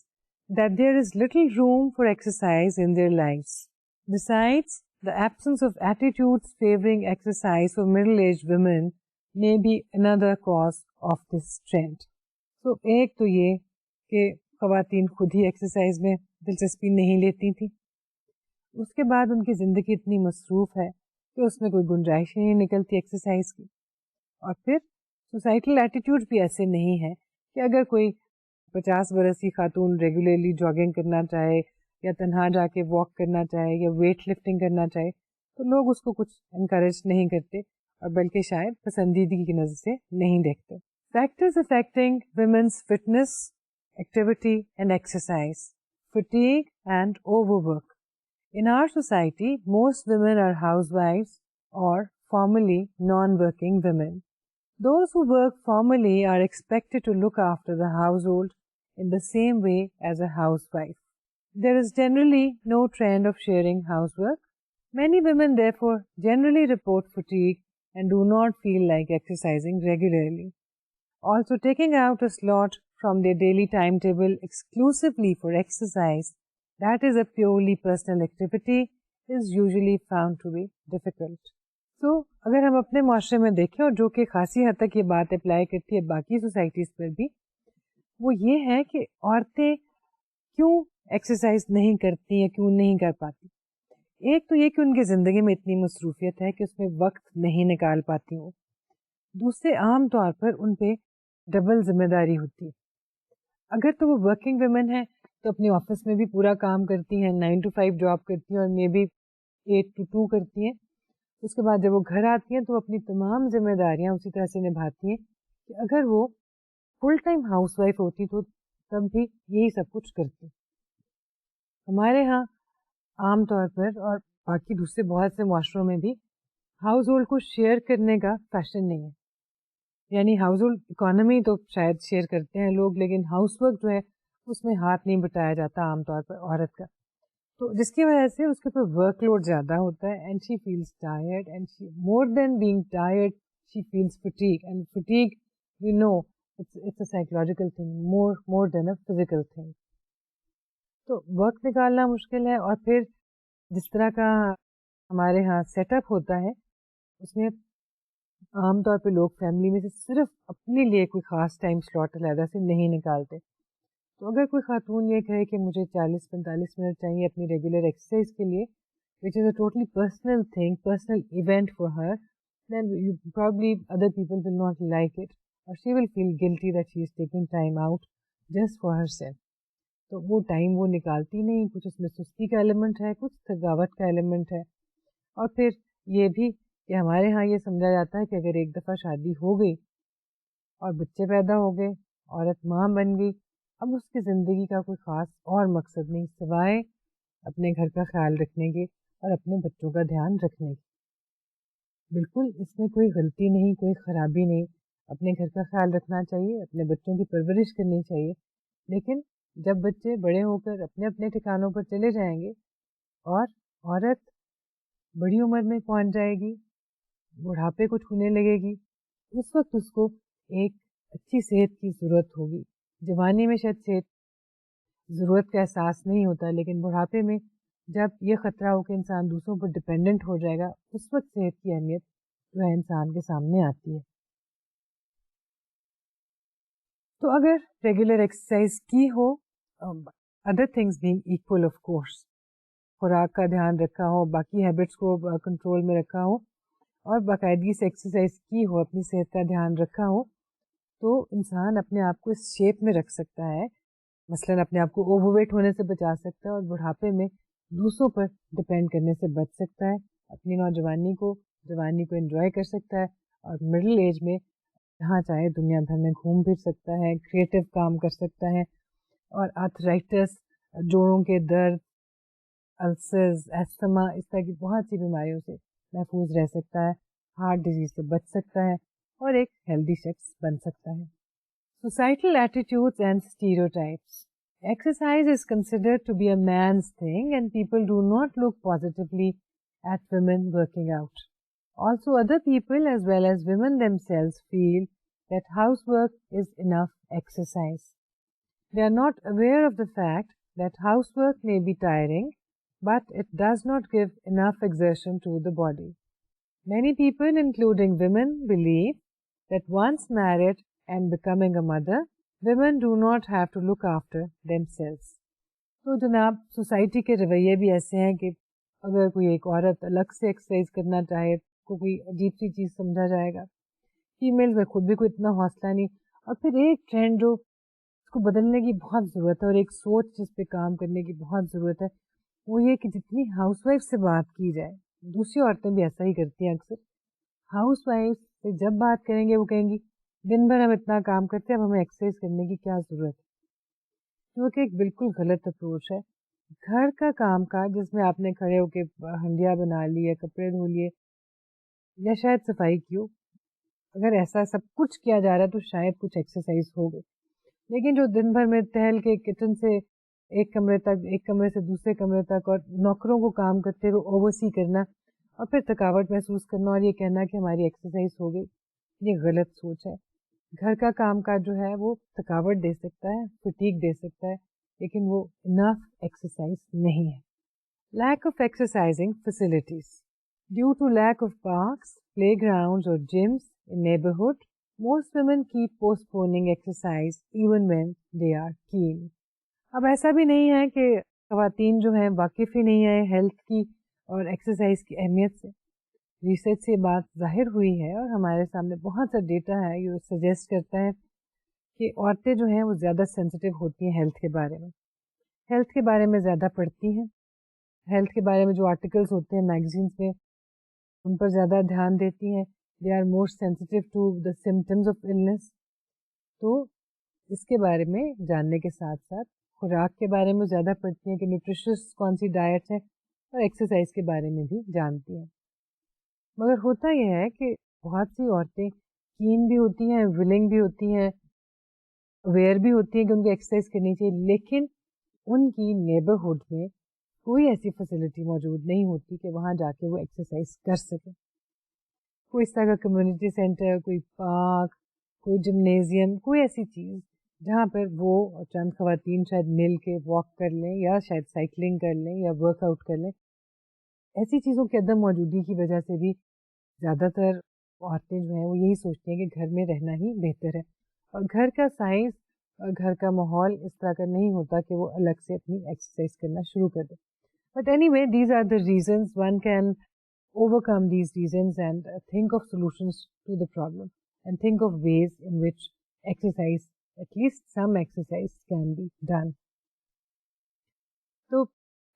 that there is little room for exercise in their lives. Besides, the absence of attitudes favoring exercise for middle-aged women may be another cause of this trend. So, ایک تو یہ کہ خواتین خود ہی ایکسرسائز میں دلچسپی نہیں لیتی تھی. اس کے بعد ان کی زندگی اتنی مصروف ہے کہ اس میں کوئی گنجائش نہیں نکلتی ایکسرسائز کی. اور پھر سوسائٹل ایٹیٹیوڈ بھی ایسے نہیں ہے کہ اگر کوئی 50 برس کی خاتون ریگولرلی جاگنگ کرنا چاہے یا تنہا جا کے واک کرنا چاہے یا ویٹ لفٹنگ کرنا چاہے تو لوگ اس کو کچھ انکریج نہیں کرتے, اور بلکہ شاید پسندیدگی کی نظر سے نہیں دیکھتے. Factors affecting women's fitness, activity and exercise, fatigue and overwork. In our society, most women are housewives or formally non-working women. Those who work formally are expected to look after the household in the same way as a housewife. There is generally no trend of sharing housework. Many women therefore generally report fatigue and do not feel like exercising regularly. Also, taking out a slot from their daily timetable exclusively for exercise, that is a purely personal activity, is usually found to be difficult. So, اگر ہم اپنے معاشرے میں دیکھیں اور جو کہ خاصی حد تک یہ بات اپلائی کرتی ہے باقی سوسائٹیز پر بھی, وہ یہ ہے کہ عورتیں کیوں ایکسرسائز نہیں کرتی ہیں, کیوں نہیں کر پاتی. ایک تو یہ کہ ان کی زندگی میں اتنی مصروفیت ہے کہ اس میں وقت نہیں نکال پاتی ہوں. دوسرے عام طور پر ان پہ ڈبل ذمہ داری ہوتی ہے. اگر تو وہ ورکنگ ویمن ہے تو اپنے آفس میں بھی پورا کام کرتی ہیں, 9 to 5 جاب کرتی ہیں اور مے بی 8 to 2 کرتی ہیں. اس کے بعد جب وہ گھر آتی ہیں تو وہ اپنی تمام ذمہ داریاں اسی طرح سے نبھاتی ہیں کہ اگر وہ فل ٹائم ہاؤس وائف ہوتی تو تب بھی یہی سب کچھ کرتی. ہمارے ہاں عام طور پر اور باقی دوسرے بہت سے معاشروں میں بھی ہاؤس ہولڈ کو شیئر کرنے کا فیشن نہیں ہے. یعنی ہاؤس ہولڈ اکانومی تو شاید شیئر کرتے ہیں لوگ, لیکن ہاؤس ورک جو ہے اس میں ہاتھ نہیں بٹایا جاتا عام طور پر عورت کا. تو جس کی وجہ سے اس کے اوپر ورک لوڈ زیادہ ہوتا ہے and she feels tired and more than being tired she feels fatigue, and fatigue we know it's a psychological thing more than a physical thing. تو وقت نکالنا مشکل ہے. اور پھر جس طرح کا ہمارے ہاں سیٹ اپ ہوتا ہے اس میں عام طور پہ لوگ فیملی میں سے صرف اپنے لیے کوئی خاص ٹائم سلاٹ علیحدہ سے نہیں نکالتے. تو اگر کوئی خاتون یہ کہے کہ مجھے 40-45 منٹ چاہیے اپنی ریگولر ایکسرسائز کے لیے, which is a totally personal thing, personal event for her, then probably other people will not like it, or she will feel guilty that she is taking time out just for herself. تو وہ ٹائم وہ نکالتی نہیں, کچھ اس میں سستی کا ایلیمنٹ ہے, کچھ تھکاوٹ کا ایلیمنٹ ہے. اور پھر یہ بھی کہ ہمارے ہاں یہ سمجھا جاتا ہے کہ اگر ایک دفعہ شادی ہو گئی اور بچے پیدا ہو گئے, عورت ماں بن گئی, اب اس کی زندگی کا کوئی خاص اور مقصد نہیں سوائے اپنے گھر کا خیال رکھنے کے اور اپنے بچوں کا دھیان رکھنے کی. بالکل اس میں کوئی غلطی نہیں, کوئی خرابی نہیں. اپنے گھر کا خیال رکھنا چاہیے, اپنے بچوں کی پرورش کرنی چاہیے, لیکن جب بچے بڑے ہو کر اپنے اپنے ٹھکانوں پر چلے جائیں گے اور عورت بڑی عمر میں پہنچ جائے گی, بڑھاپے کو چھونے لگے گی, اس وقت اس کو ایک اچھی صحت کی ضرورت ہوگی. جوانی میں شاید صحت ضرورت کا احساس نہیں ہوتا, لیکن بڑھاپے میں جب یہ خطرہ ہو کہ انسان دوسروں پر ڈپینڈنٹ ہو جائے گا, اس وقت صحت کی اہمیت جو ہے انسان کے سامنے آتی ہے. تو اگر ریگولر ایکسرسائز کی ہو, other things being equal of course, خوراک کا دھیان رکھا ہو, باقی ہیبٹس کو کنٹرول میں رکھا ہو اور باقاعدگی سے ایکسرسائز کی ہو, اپنی صحت کا دھیان رکھا ہو, تو انسان اپنے آپ کو اس شیپ میں رکھ سکتا ہے. مثلاً اپنے آپ کو اوور ویٹ ہونے سے بچا سکتا ہے اور بڑھاپے میں دوسروں پر ڈپینڈ کرنے سے بچ سکتا ہے. اپنی نوجوانی کو انجوائے کر سکتا ہے اور مڈل ایج میں جہاں چاہے دنیا بھر میں گھوم پھر سکتا ہے, کریٹو کام کر سکتا ہے. اور آرتھرائٹس, جوڑوں کے درد, السرز, ایستھما, اس طرح کی بہت سی بیماریوں سے محفوظ رہ سکتا ہے, ہارٹ ڈیزیز سے بچ سکتا ہے اور ایک ہیلدی شخص بن سکتا ہے. Societal attitudes and stereotypes. Exercise is considered to be a man's thing and people do not look positively at women working out. Also, other people as well as women themselves feel that housework is enough exercise. They are not aware of the fact that housework may be tiring, but it does not give enough exertion to the body. Many people, including women, believe that once married and becoming a mother, women do not have to look after themselves. تو جناب سوسائٹی کے رویے بھی ایسے ہیں کہ اگر کوئی ایک عورت الگ سے ایکسرسائز کرنا چاہے تو کوئی عجیب سی چیز سمجھا جائے گا. فیمیلز میں خود بھی کوئی اتنا حوصلہ نہیں. اور پھر ایک ٹرینڈ جو اس کو بدلنے کی بہت ضرورت ہے اور ایک سوچ جس پہ کام کرنے کی بہت ضرورت ہے, وہ یہ کہ جتنی ہاؤس وائف سے بات کی جائے, دوسری عورتیں بھی ایسا ہی کرتی ہیں اکثر, ہاؤس وائف سے جب بات کریں گے وہ کہیں گی دن بھر ہم اتنا کام کرتے ہیں, اب ہمیں ایکسرسائز کرنے کی کیا ضرورت ہے, جو کہ ایک بالکل غلط اپروچ ہے. گھر کا کام کا جس میں آپ نے کھڑے ہو کے ہنڈیا بنا لی ہے, کپڑے دھو لیے یا شاید صفائی کی ہو, اگر ایسا سب کچھ کیا جا رہا ہے تو شاید کچھ ایکسرسائز ہو گئی. لیکن جو دن بھر میں ٹہل کے کچن سے ایک کمرے تک, ایک کمرے سے دوسرے کمرے تک اور نوکروں کو کام کرتے ہوئے اوور سی کرنا اور پھر تھکاوٹ محسوس کرنا اور یہ کہنا کہ ہماری ایکسرسائز ہو گئی, یہ غلط سوچ ہے. گھر کا کام کاج جو ہے وہ تھکاوٹ دے سکتا ہے, فٹیگ دے سکتا ہے, لیکن وہ انف ایکسرسائز نہیں ہے. Lack of exercising facilities. Due to lack of parks, playgrounds اور gyms in neighbourhood, Most women keep postponing exercise even when they are keen. اب ایسا بھی نہیں ہے کہ خواتین جو ہیں واقف ہی نہیں ہے ہیلتھ کی اور ایکسرسائز کی اہمیت سے. ریسرچ سے بات ظاہر ہوئی ہے اور ہمارے سامنے بہت سا ڈیٹا ہے جو سجیسٹ کرتا ہے کہ عورتیں جو ہیں وہ زیادہ سینسیٹیو ہوتی ہیں ہیلتھ کے بارے میں، ہیلتھ کے بارے میں زیادہ پڑھتی ہیں، ہیلتھ کے بارے میں جو آرٹیکلس ہوتے ہیں میگزینس میں ان پر زیادہ دھیان دیتی ہیں. They are more sensitive to the symptoms of illness. تو اس کے بارے میں جاننے کے ساتھ ساتھ خوراک کے بارے میں زیادہ پڑھتی ہیں کہ نیوٹریشس کون سی ڈائٹ ہے، اور ایکسرسائز کے بارے میں بھی جانتی ہیں. مگر ہوتا یہ ہے کہ بہت سی عورتیں کین بھی ہوتی ہیں، ولنگ بھی ہوتی ہیں، اویئر بھی ہوتی ہیں کہ ان کو ایکسرسائز کرنی چاہیے، لیکن ان کی نیبرہڈ میں کوئی ایسی فیسلٹی موجود نہیں ہوتی کہ وہاں جا کے وہ ایکسرسائز کر سکیں. کوئی اس طرح کا کمیونٹی سینٹر، کوئی پارک، کوئی جمنیزیم، کوئی ایسی چیز جہاں پر وہ چند خواتین شاید مل کے واک کر لیں یا شاید سائیکلنگ کر لیں یا ورک آؤٹ کر لیں. ایسی چیزوں کی عدم موجودگی کی وجہ سے بھی زیادہ تر عورتیں جو ہیں وہ یہی سوچتی ہیں کہ گھر میں رہنا ہی بہتر ہے، اور گھر کا سائز اور گھر کا ماحول اس طرح کا نہیں ہوتا کہ وہ الگ سے اپنی ایکسرسائز کرنا شروع کر دے. But anyway these are the reasons one can overcome these reasons and think of solutions to the problem and think of ways in which exercise, at least some exercise, can be done. تو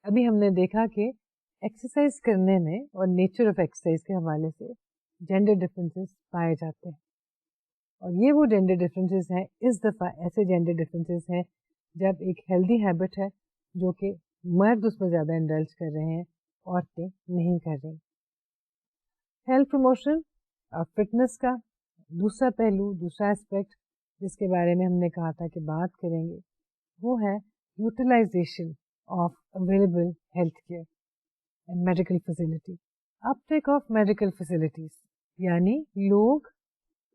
ابھی ہم نے دیکھا کہ ایکسرسائز کرنے میں اور نیچر آف ایکسرسائز کے حوالے سے جینڈر ڈفرینسز پائے جاتے ہیں، اور یہ وہ جینڈر ڈفرینسز ہیں، اس دفعہ ایسے جینڈر ڈفرینسز ہیں جب ایک ہیلدی ہیبٹ ہے جو کہ مرد اس میں زیادہ انڈلج کر رہے ہیں، عورتیں نہیں کر رہی. ہیلتھ پروموشن اور فٹنس کا دوسرا پہلو، دوسرا اسپیکٹ جس کے بارے میں ہم نے کہا تھا کہ بات کریں گے، وہ ہے utilisation of available health care and medical facility. Uptake of medical facilities, یعنی لوگ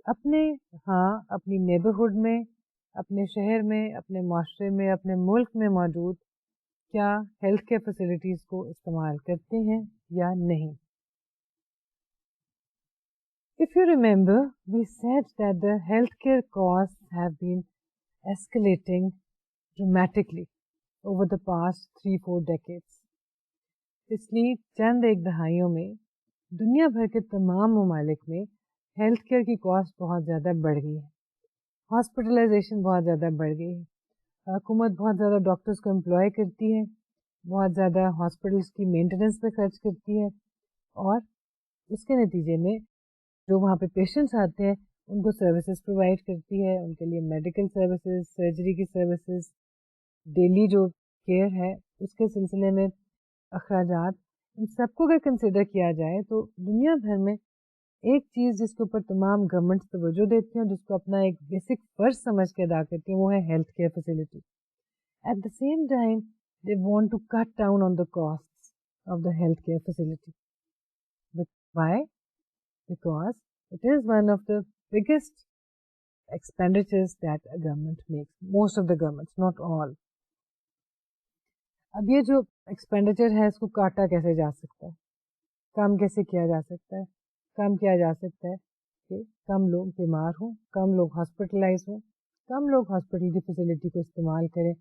اپنی نیبرہڈ میں، اپنے شہر میں، اپنے معاشرے میں، اپنے ملک میں موجود کیا ہیلتھ کیئر فیسلٹیز کو استعمال کرتے ہیں یا نہیں. If you remember, we said that the healthcare costs have been escalating dramatically over the past 3-4 decades. پچھلی چند ایک دہائیوں میں دنیا بھر کے تمام ممالک میں ہیلتھ کیئر کی کاسٹ بہت زیادہ بڑھ گئی ہے، ہاسپٹلائزیشن بہت زیادہ بڑھ گئی ہے، حکومت بہت زیادہ ڈاکٹرز کو امپلائی کرتی ہے، بہت زیادہ ہاسپٹلس کی مینٹیننس پہ خرچ کرتی ہے، اور اس کے نتیجے میں جو وہاں پہ پیشنٹس آتے ہیں ان کو سروسز پرووائڈ کرتی ہے، ان کے لیے میڈیکل سروسز، سرجری کی سروسز، ڈیلی جو کیئر ہے اس کے سلسلے میں اخراجات، ان سب کو اگر کنسیڈر کیا جائے تو دنیا بھر میں ایک چیز جس کے اوپر تمام گورنمنٹس توجہ دیتی ہیں، جس کو اپنا ایک بیسک فرض سمجھ کے ادا کرتی ہیں، وہ ہے health care facility. At the same time they want to cut down on the cost of the health care facility. Why? Because it is one of the biggest expenditures that a government makes. Most of the governments, not all. اب یہ جو ایکسپینڈیچر ہے اس کو کاٹا کیسے جا سکتا ہے، کم کیسے کیا جا سکتا ہے؟ کم کیا جا سکتا ہے کہ کم لوگ بیمار ہوں، کم لوگ ہاسپٹلائز ہوں، کم لوگ ہاسپٹل کی فیسلٹی کو استعمال کریں،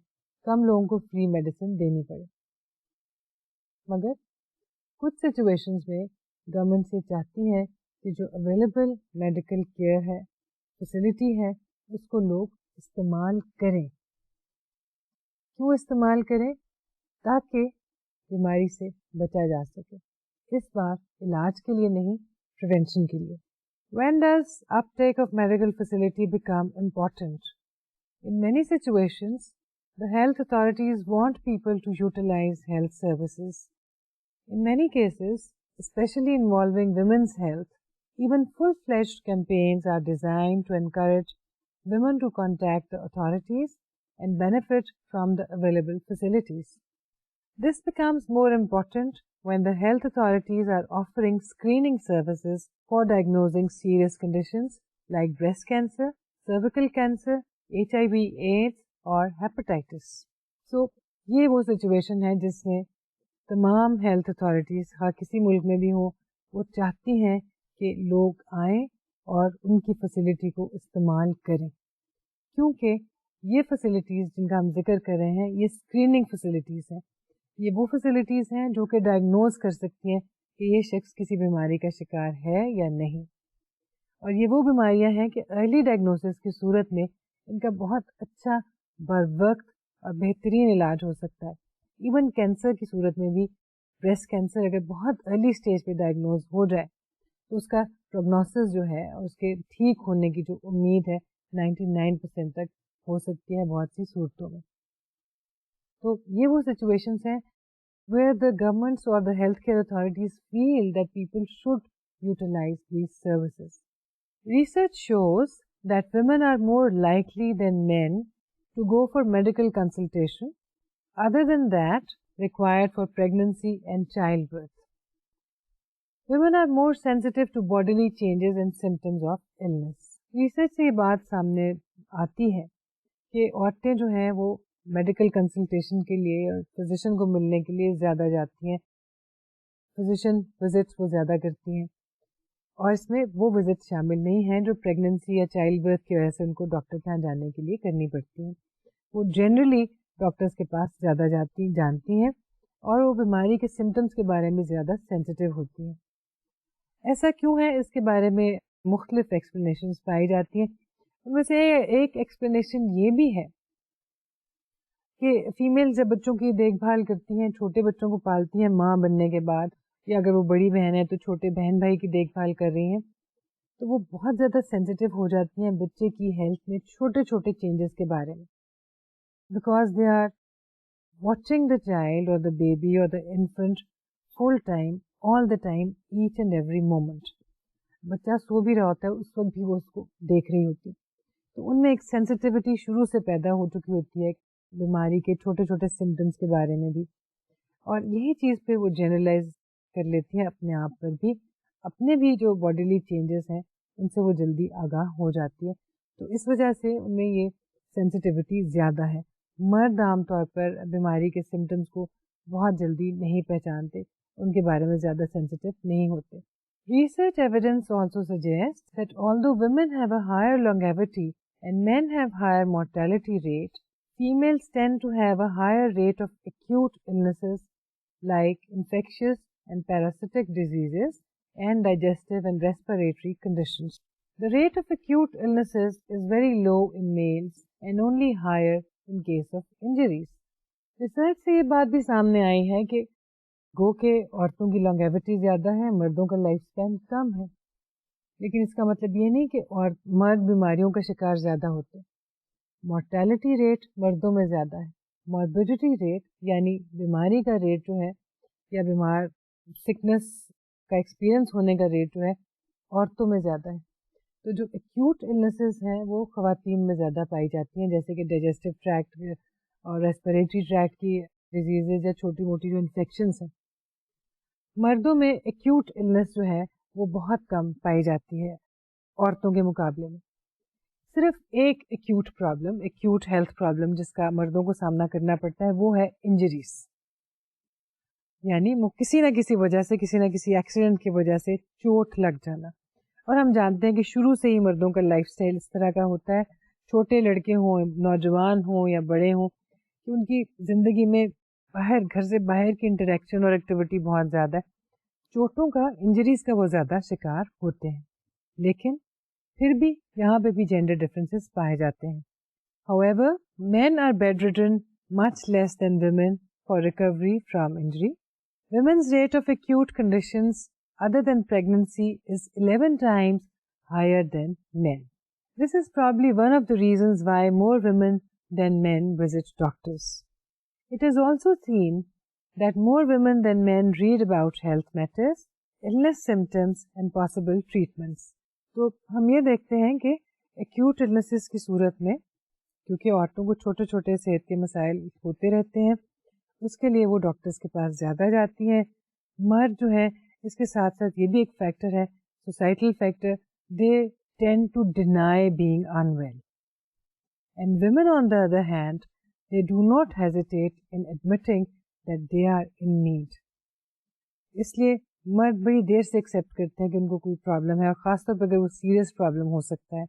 کم لوگوں کو فری میڈیسن دینی پڑے. مگر کچھ سچویشنز میں گورنمنٹ سے چاہتی ہے کہ جو اویلیبل میڈیکل کیئر ہے، فیسلٹی ہے، اس کو لوگ استعمال کریں. کیوں استعمال کریں؟ تاکہ بیماری سے بچا جا سکے. اس بار علاج کے لیے نہیں، پریونشن کے لیے. When does uptake of medical facility become important? In many situations, the health authorities want people to utilize health services. In many cases, especially involving women's health, even full-fledged campaigns are designed to encourage women to contact the authorities and benefit from the available facilities. This becomes more important when the health authorities are offering screening services for diagnosing serious conditions like breast cancer, cervical cancer, HIV/AIDS اور hepatitis. So, یہ وہ سچویشن ہے جس میں تمام ہیلتھ اتھارٹیز کسی ملک میں بھی ہوں وہ چاہتی ہیں کہ لوگ آئیں اور ان کی فیسلٹی کو استعمال کریں، کیونکہ یہ فیسلٹیز جن کا ہم ذکر کر رہے ہیں یہ اسکریننگ فیسلٹیز ہیں. یہ وہ فیسلٹیز ہیں جو کہ ڈائگنوز کر سکتی ہیں کہ یہ شخص کسی بیماری کا شکار ہے یا نہیں. اور یہ وہ بیماریاں ہیں کہ ارلی ڈائگنوسس کی صورت میں ان کا بہت اچھا بر وقت اور بہترین علاج ہو سکتا ہے. ایون کینسر کی صورت میں بھی بریسٹ کینسر اگر بہت ارلی اسٹیج پہ ڈائگنوز ہو جائے تو اس کا پروگنوسس جو ہے اور اس کے ٹھیک ہونے کی جو امید ہے 99% تک ہو سکتی ہے بہت سی صورتوں میں. تو یہ وہ سچویشنس ہیں where the governments or the healthcare authorities feel that people should utilize these services. Research shows that women are more likely than men to go for medical consultation, other than that required for pregnancy and childbirth. Women are more sensitive to bodily changes and symptoms of illness. Research سے یہ بات سامنے آتی ہے کہ عورتیں جو ہیں وہ میڈیکل کنسلٹیشن کے لیے اور فزیشین کو ملنے کے لیے زیادہ جاتی ہیں، فزیشین وزٹس وہ زیادہ کرتی ہیں، اور اس میں وہ وزٹ شامل نہیں ہیں جو پریگننسی یا چائلڈ برتھ کی وجہ سے ان کو ڈاکٹر کے یہاں جانے کے لیے کرنی پڑتی ہیں. وہ جنرلی ڈاکٹرس کے پاس زیادہ جانتی ہیں اور وہ بیماری کے سمٹمس کے بارے میں زیادہ سینسیٹیو ہوتی ہیں. ایسا کیوں ہے؟ اس کے بارے میں مختلف ایکسپلینیشنز پائی جاتی ہیں. ان میں سے ایک ایکسپلینیشن یہ بھی ہے کہ فیمیل جب بچوں کی دیکھ بھال کرتی ہیں، چھوٹے بچوں کو پالتی ہیں ماں بننے کے بعد، یا اگر وہ بڑی بہن ہے تو چھوٹے بہن بھائی کی دیکھ بھال کر رہی ہیں، تو وہ بہت زیادہ سینسیٹیو ہو جاتی ہیں بچے کی ہیلتھ میں چھوٹے چھوٹے چینجز کے بارے میں، because they are watching the child اور دا بیبی اور the infant full time all the time each and every moment. بچہ سو بھی رہا ہوتا ہے اس وقت بھی وہ اس کو دیکھ رہی ہوتی ہے، تو ان میں ایک سینسیٹیوٹی شروع سے پیدا ہو چکی ہوتی ہے بیماری کے چھوٹے چھوٹے سمٹمس کے بارے میں بھی، اور یہی چیز پہ وہ جنرلائز کر لیتی ہے اپنے آپ پر بھی، اپنے بھی جو باڈیلی چینجز ہیں ان سے وہ جلدی آگاہ ہو جاتی ہے. تو اس وجہ سے ان میں یہ سینسیٹیوٹی زیادہ ہے. مرد عام طور پر بیماری کے سمٹمس کو بہت جلدی نہیں پہچانتے، ان کے بارے میں زیادہ سینسیٹیو نہیں ہوتے. Research evidence also suggests that although women have a higher longevity and men have higher mortality rate, females tend to have a higher rate of acute illnesses like infectious and parasitic diseases and digestive and respiratory conditions. The rate of acute illnesses is very low in males and only higher in case of injuries. Research سے یہ بات بھی سامنے آئی ہے کہ گو کہ عورتوں کی لانگیوٹی زیادہ ہے، مردوں کا لائف اسپین کم ہے، لیکن اس کا مطلب یہ نہیں کہ مرد بیماریوں کا شکار زیادہ ہوتے. مورٹیلٹی ریٹ مردوں میں زیادہ ہے، موربیڈیٹی ریٹ یعنی بیماری کا ریٹ جو ہے یا بیمار سکنس کا ایکسپیرئنس ہونے کا ریٹ جو ہے عورتوں میں زیادہ ہے. تو جو ایکیوٹ النیسز ہیں وہ خواتین میں زیادہ پائی جاتی ہیں، جیسے کہ ڈائجسٹو ٹریکٹ اور ریسپیریٹری ٹریکٹ کی ڈیزیزز یا چھوٹی موٹی جو انفیکشنس ہیں. مردوں میں ایکیوٹ النس جو ہے وہ بہت کم پائی جاتی ہے عورتوں کے مقابلے میں. صرف ایک acute problem, acute health problem جس کا مردوں کو سامنا کرنا پڑتا ہے وہ ہے انجریز، یعنی کسی نہ کسی وجہ سے، کسی نہ کسی ایکسیڈنٹ کی وجہ سے چوٹ لگ جانا. اور ہم جانتے ہیں کہ شروع سے ہی مردوں کا لائف سٹائل اس طرح کا ہوتا ہے، چھوٹے لڑکے ہوں، نوجوان ہوں یا بڑے ہوں، کہ ان کی زندگی میں باہر، گھر سے باہر کی انٹریکشن اور ایکٹیویٹی بہت زیادہ ہے. چوٹوں کا، انجریز کا وہ زیادہ شکار ہوتے ہیں. لیکن پھر بھی یہاں پہ بھی جینڈر ڈفرینسز پائے جاتے ہیں. However, men are bedridden much less than women for recovery from injury. Women's rate of acute conditions other than pregnancy is 11 times higher than men. This is probably one of the reasons why more women than men visit doctors. It is also seen that more women than men read about health matters, illness symptoms and possible treatments. تو ہم یہ دیکھتے ہیں کہ ایکیوٹ النیسز کی صورت میں کیونکہ عورتوں کو چھوٹے چھوٹے صحت کے مسائل ہوتے رہتے ہیں، اس کے لیے وہ ڈاکٹرز کے پاس زیادہ جاتی ہیں. مرد جو ہے اس کے ساتھ ساتھ یہ بھی ایک فیکٹر ہے، societal factor, they tend to deny being unwell. And women on the other hand they do not hesitate in admitting that they are in need. اس لیے مرد بڑی دیر سے ایکسیپٹ کرتے ہیں کہ ان کو کوئی پرابلم ہے، اور خاص طور پہ اگر وہ سیریس پرابلم ہو سکتا ہے.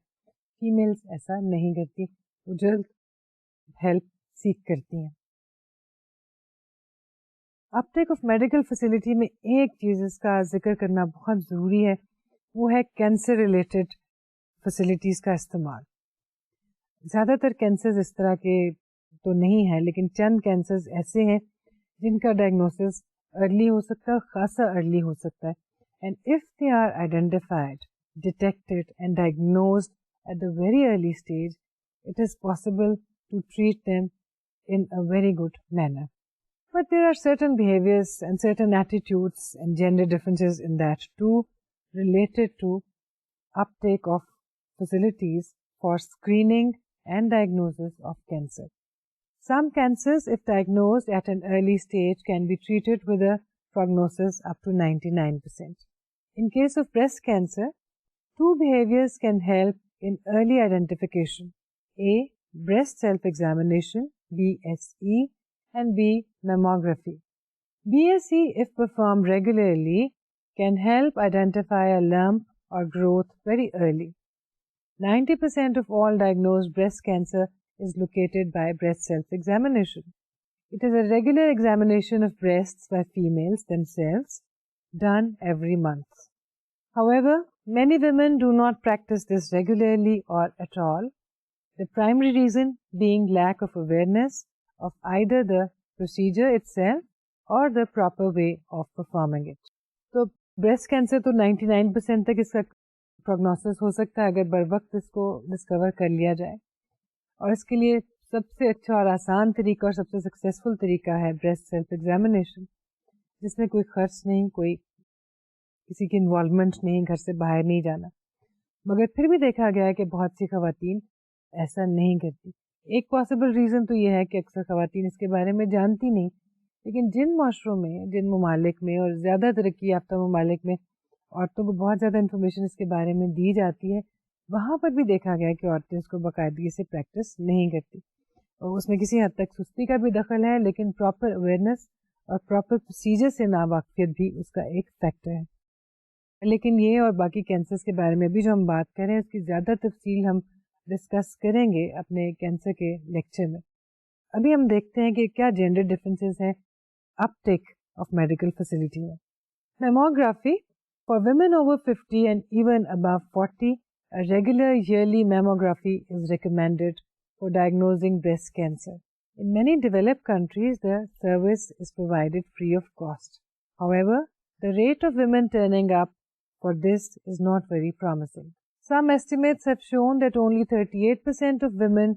فیمیلس ایسا نہیں کرتی، وہ جلد ہیلپ سیکھ کرتی ہیں. اپٹیک آف میڈیکل فیسلٹی میں ایک چیز اس کا ذکر کرنا بہت ضروری ہے، وہ ہے کینسر ریلیٹڈ فیسلٹیز کا استعمال. زیادہ تر کینسرز اس طرح کے تو نہیں ہے، لیکن چند کینسرز ایسے ہیں جن کا ڈائگنوسس ارلی ہو سکتا ہے، خاصا ارلی ہو سکتا ہے. And if they are identified, detected and diagnosed at the very early stage, it is possible to treat them in a very good manner. But there are certain behaviors and certain attitudes and gender differences in that too, related to uptake of facilities for screening and diagnosis of cancer. Some cancers, if diagnosed at an early stage, can be treated with a prognosis up to 99%. In case of breast cancer, two behaviors can help in early identification. A, breast self-examination, BSE, and B, mammography. BSE, if performed regularly, can help identify a lump or growth very early. 90% of all diagnosed breast cancer is located by breast self-examination. It is a regular examination of breasts by females themselves, done every month. However, many women do not practice this regularly or at all, the primary reason being lack of awareness of either the procedure itself or the proper way of performing it. تو breast cancer تو 99% تک اس کا prognosis ہو سکتا ہے اگر بر وقت اس کو ڈسکور کر لیا جائے، اور اس کے لیے سب سے اچھا اور آسان طریقہ اور سب سے سکسیزفل طریقہ ہے breast self examination، جس میں کوئی خرچ نہیں، کوئی کسی کی انوالومنٹ نہیں، گھر سے باہر نہیں جانا. مگر پھر بھی دیکھا گیا ہے کہ بہت سی خواتین ایسا نہیں کرتی. ایک پاسبل ریزن تو یہ ہے کہ اکثر خواتین اس کے بارے میں جانتی نہیں، لیکن جن معاشروں میں، جن ممالک میں، اور زیادہ ترقی یافتہ ممالک میں عورتوں کو بہت زیادہ انفارمیشن اس کے بارے میں دی جاتی ہے، وہاں پر بھی دیکھا گیا کہ عورتیں اس کو باقاعدگی سے پریکٹس نہیں کرتی، اور اس میں کسی حد تک سستی کا بھی دخل ہے، لیکن پراپر اویئرنیس اور پراپر پروسیجر سے ناواقفیت بھی اس کا ایک فیکٹر ہے. لیکن یہ اور باقی کینسرز کے بارے میں بھی جو ہم بات کریں، اس کی زیادہ تفصیل ہم ڈسکس کریں گے اپنے کینسر کے لیکچر میں. ابھی ہم دیکھتے ہیں کہ کیا جینڈر ڈفرینسز ہیں اپٹیک آف میڈیکل فیسلٹی میں. Mammography for women over 50 and even above 40, a regular yearly mammography is recommended for diagnosing breast cancer. In many developed countries, the service is provided free of cost. However, the rate of women turning up for this is not very promising. Some estimates have shown that only 38% of women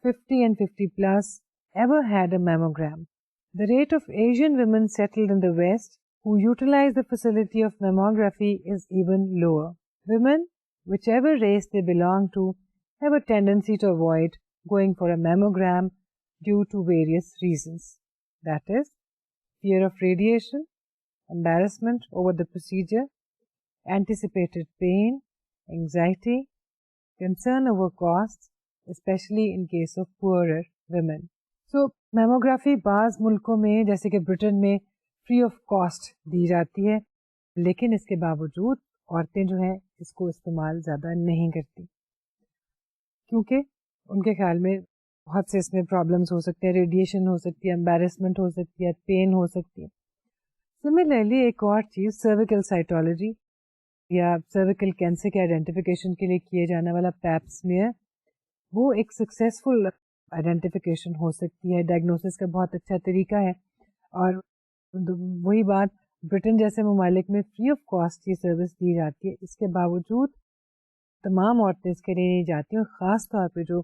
50 and 50 plus ever had a mammogram. The rate of Asian women settled in the West who utilize the facility of mammography is even lower. Women, whichever race they belong to, have a tendency to avoid going for a mammogram due to various reasons. That is, fear of radiation, embarrassment over the procedure, anticipated pain, anxiety, concern over costs, especially in case of poorer women. So, mammography بعض ملکوں میں جیسے کہ برٹن میں فری آف کاسٹ دی جاتی ہے، لیکن اس کے باوجود عورتیں جو ہیں اس کو استعمال زیادہ نہیں کرتی، کیونکہ ان کے خیال میں بہت سے اس میں پرابلمس ہو سکتے ہیں، ریڈیشن ہو سکتی ہے، امبیرسمنٹ ہو سکتی ہے، پین ہو سکتی ہے. سملرلی ایک اور چیز سرویکل سائٹولوجی یا سرویکل کینسر کے آئیڈینٹیفیکیشن کے لیے کیے جانے والا پیپ سمیئر، وہ ایک سکسیزفل آئیڈینٹیفیکیشن ہو سکتی ہے، ڈائگنوسس کا بہت اچھا طریقہ ہے. اور وہی بات برٹن جیسے ممالک میں فری آف کاسٹ یہ سروس دی جاتی ہے، اس کے باوجود تمام عورتیں اس کے لیے نہیں جاتی، اور خاص طور پہ جو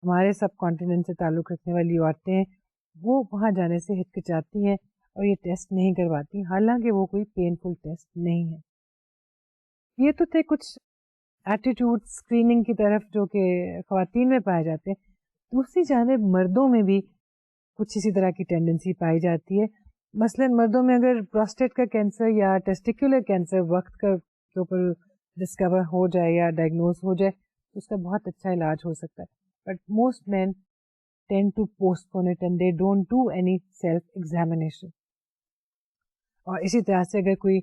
ہمارے سب کانٹیننٹ سے تعلق رکھنے والی عورتیں ہیں وہ وہاں جانے سے ہچکچاتی ہیں اور یہ ٹیسٹ نہیں کرواتی، حالانکہ وہ کوئی پینفل ٹیسٹ نہیں ہے. یہ تو تھے کچھ ایٹیٹیوڈ اسکریننگ کی طرف جو کہ خواتین میں پائے جاتے ہیں. دوسری جانب مردوں میں بھی کچھ اسی طرح کی ٹینڈنسی پائی جاتی ہے. مثلاً مردوں میں اگر پروسٹیٹ کا کینسر یا ٹیسٹیکولر کینسر وقت کے اوپر ڈسکور ہو جائے یا ڈائگنوز ہو جائے تو اس کا بہت اچھا علاج ہو سکتا ہے. But most men tend to postpone it and they don't do any self examination. اور اسی طرح سے اگر کوئی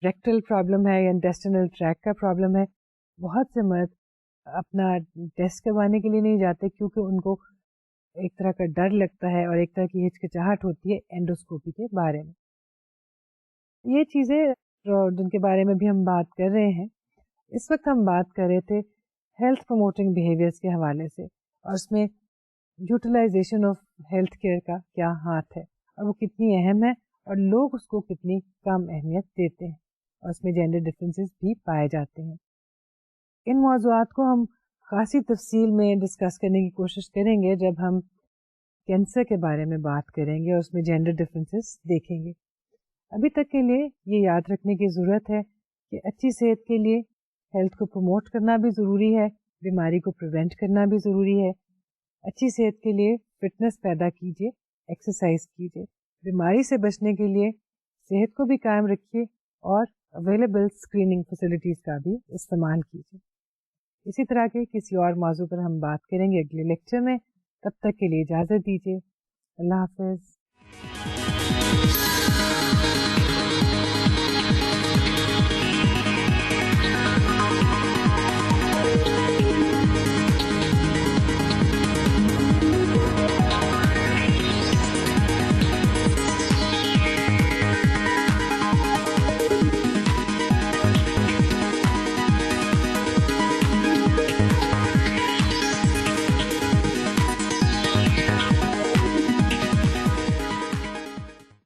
ریکٹل پرابلم ہے یا انٹیسٹینل ٹریک کا پرابلم ہے، بہت سے مرد اپنا ٹیسٹ کروانے کے لیے نہیں جاتے کیونکہ ان کو ایک طرح کا ڈر لگتا ہے اور ایک طرح کی ہچکچاہٹ ہوتی ہے اینڈوسکوپی کے بارے میں. یہ چیزیں جن کے بارے میں بھی ہم بات کر رہے ہیں، اس وقت ہم بات کر رہے تھے ہیلتھ پروموٹنگ بیہیویئرس کے حوالے سے، اور اس میں یوٹیلائزیشن آف ہیلتھ کیئر کا کیا ہاتھ ہے اور وہ کتنی اہم ہے اور لوگ اس کو کتنی کم اہمیت دیتے ہیں، اور اس میں جینڈر ڈفرینسز بھی پائے جاتے ہیں. ان موضوعات کو ہم خاصی تفصیل میں ڈسکس کرنے کی کوشش کریں گے جب ہم کینسر کے بارے میں بات کریں گے اور اس میں جینڈر ڈفرینسز دیکھیں گے. ابھی تک کے لیے یہ یاد رکھنے کی ضرورت ہے کہ اچھی صحت کے لیے ہیلتھ کو پروموٹ کرنا بھی ضروری ہے، بیماری کو پریونٹ کرنا بھی ضروری ہے. اچھی صحت کے لیے فٹنس پیدا کیجیے، ایکسرسائز کیجیے، بیماری سے بچنے کے لیے صحت کو بھی قائم رکھیے اور اویلیبل اسکریننگ فیسلٹیز کا بھی استعمال کیجیے. اسی طرح کے کسی اور موضوع پر ہم بات کریں گے اگلے لیکچر میں. تب تک کے لیے اجازت دیجیے. اللہ حافظ.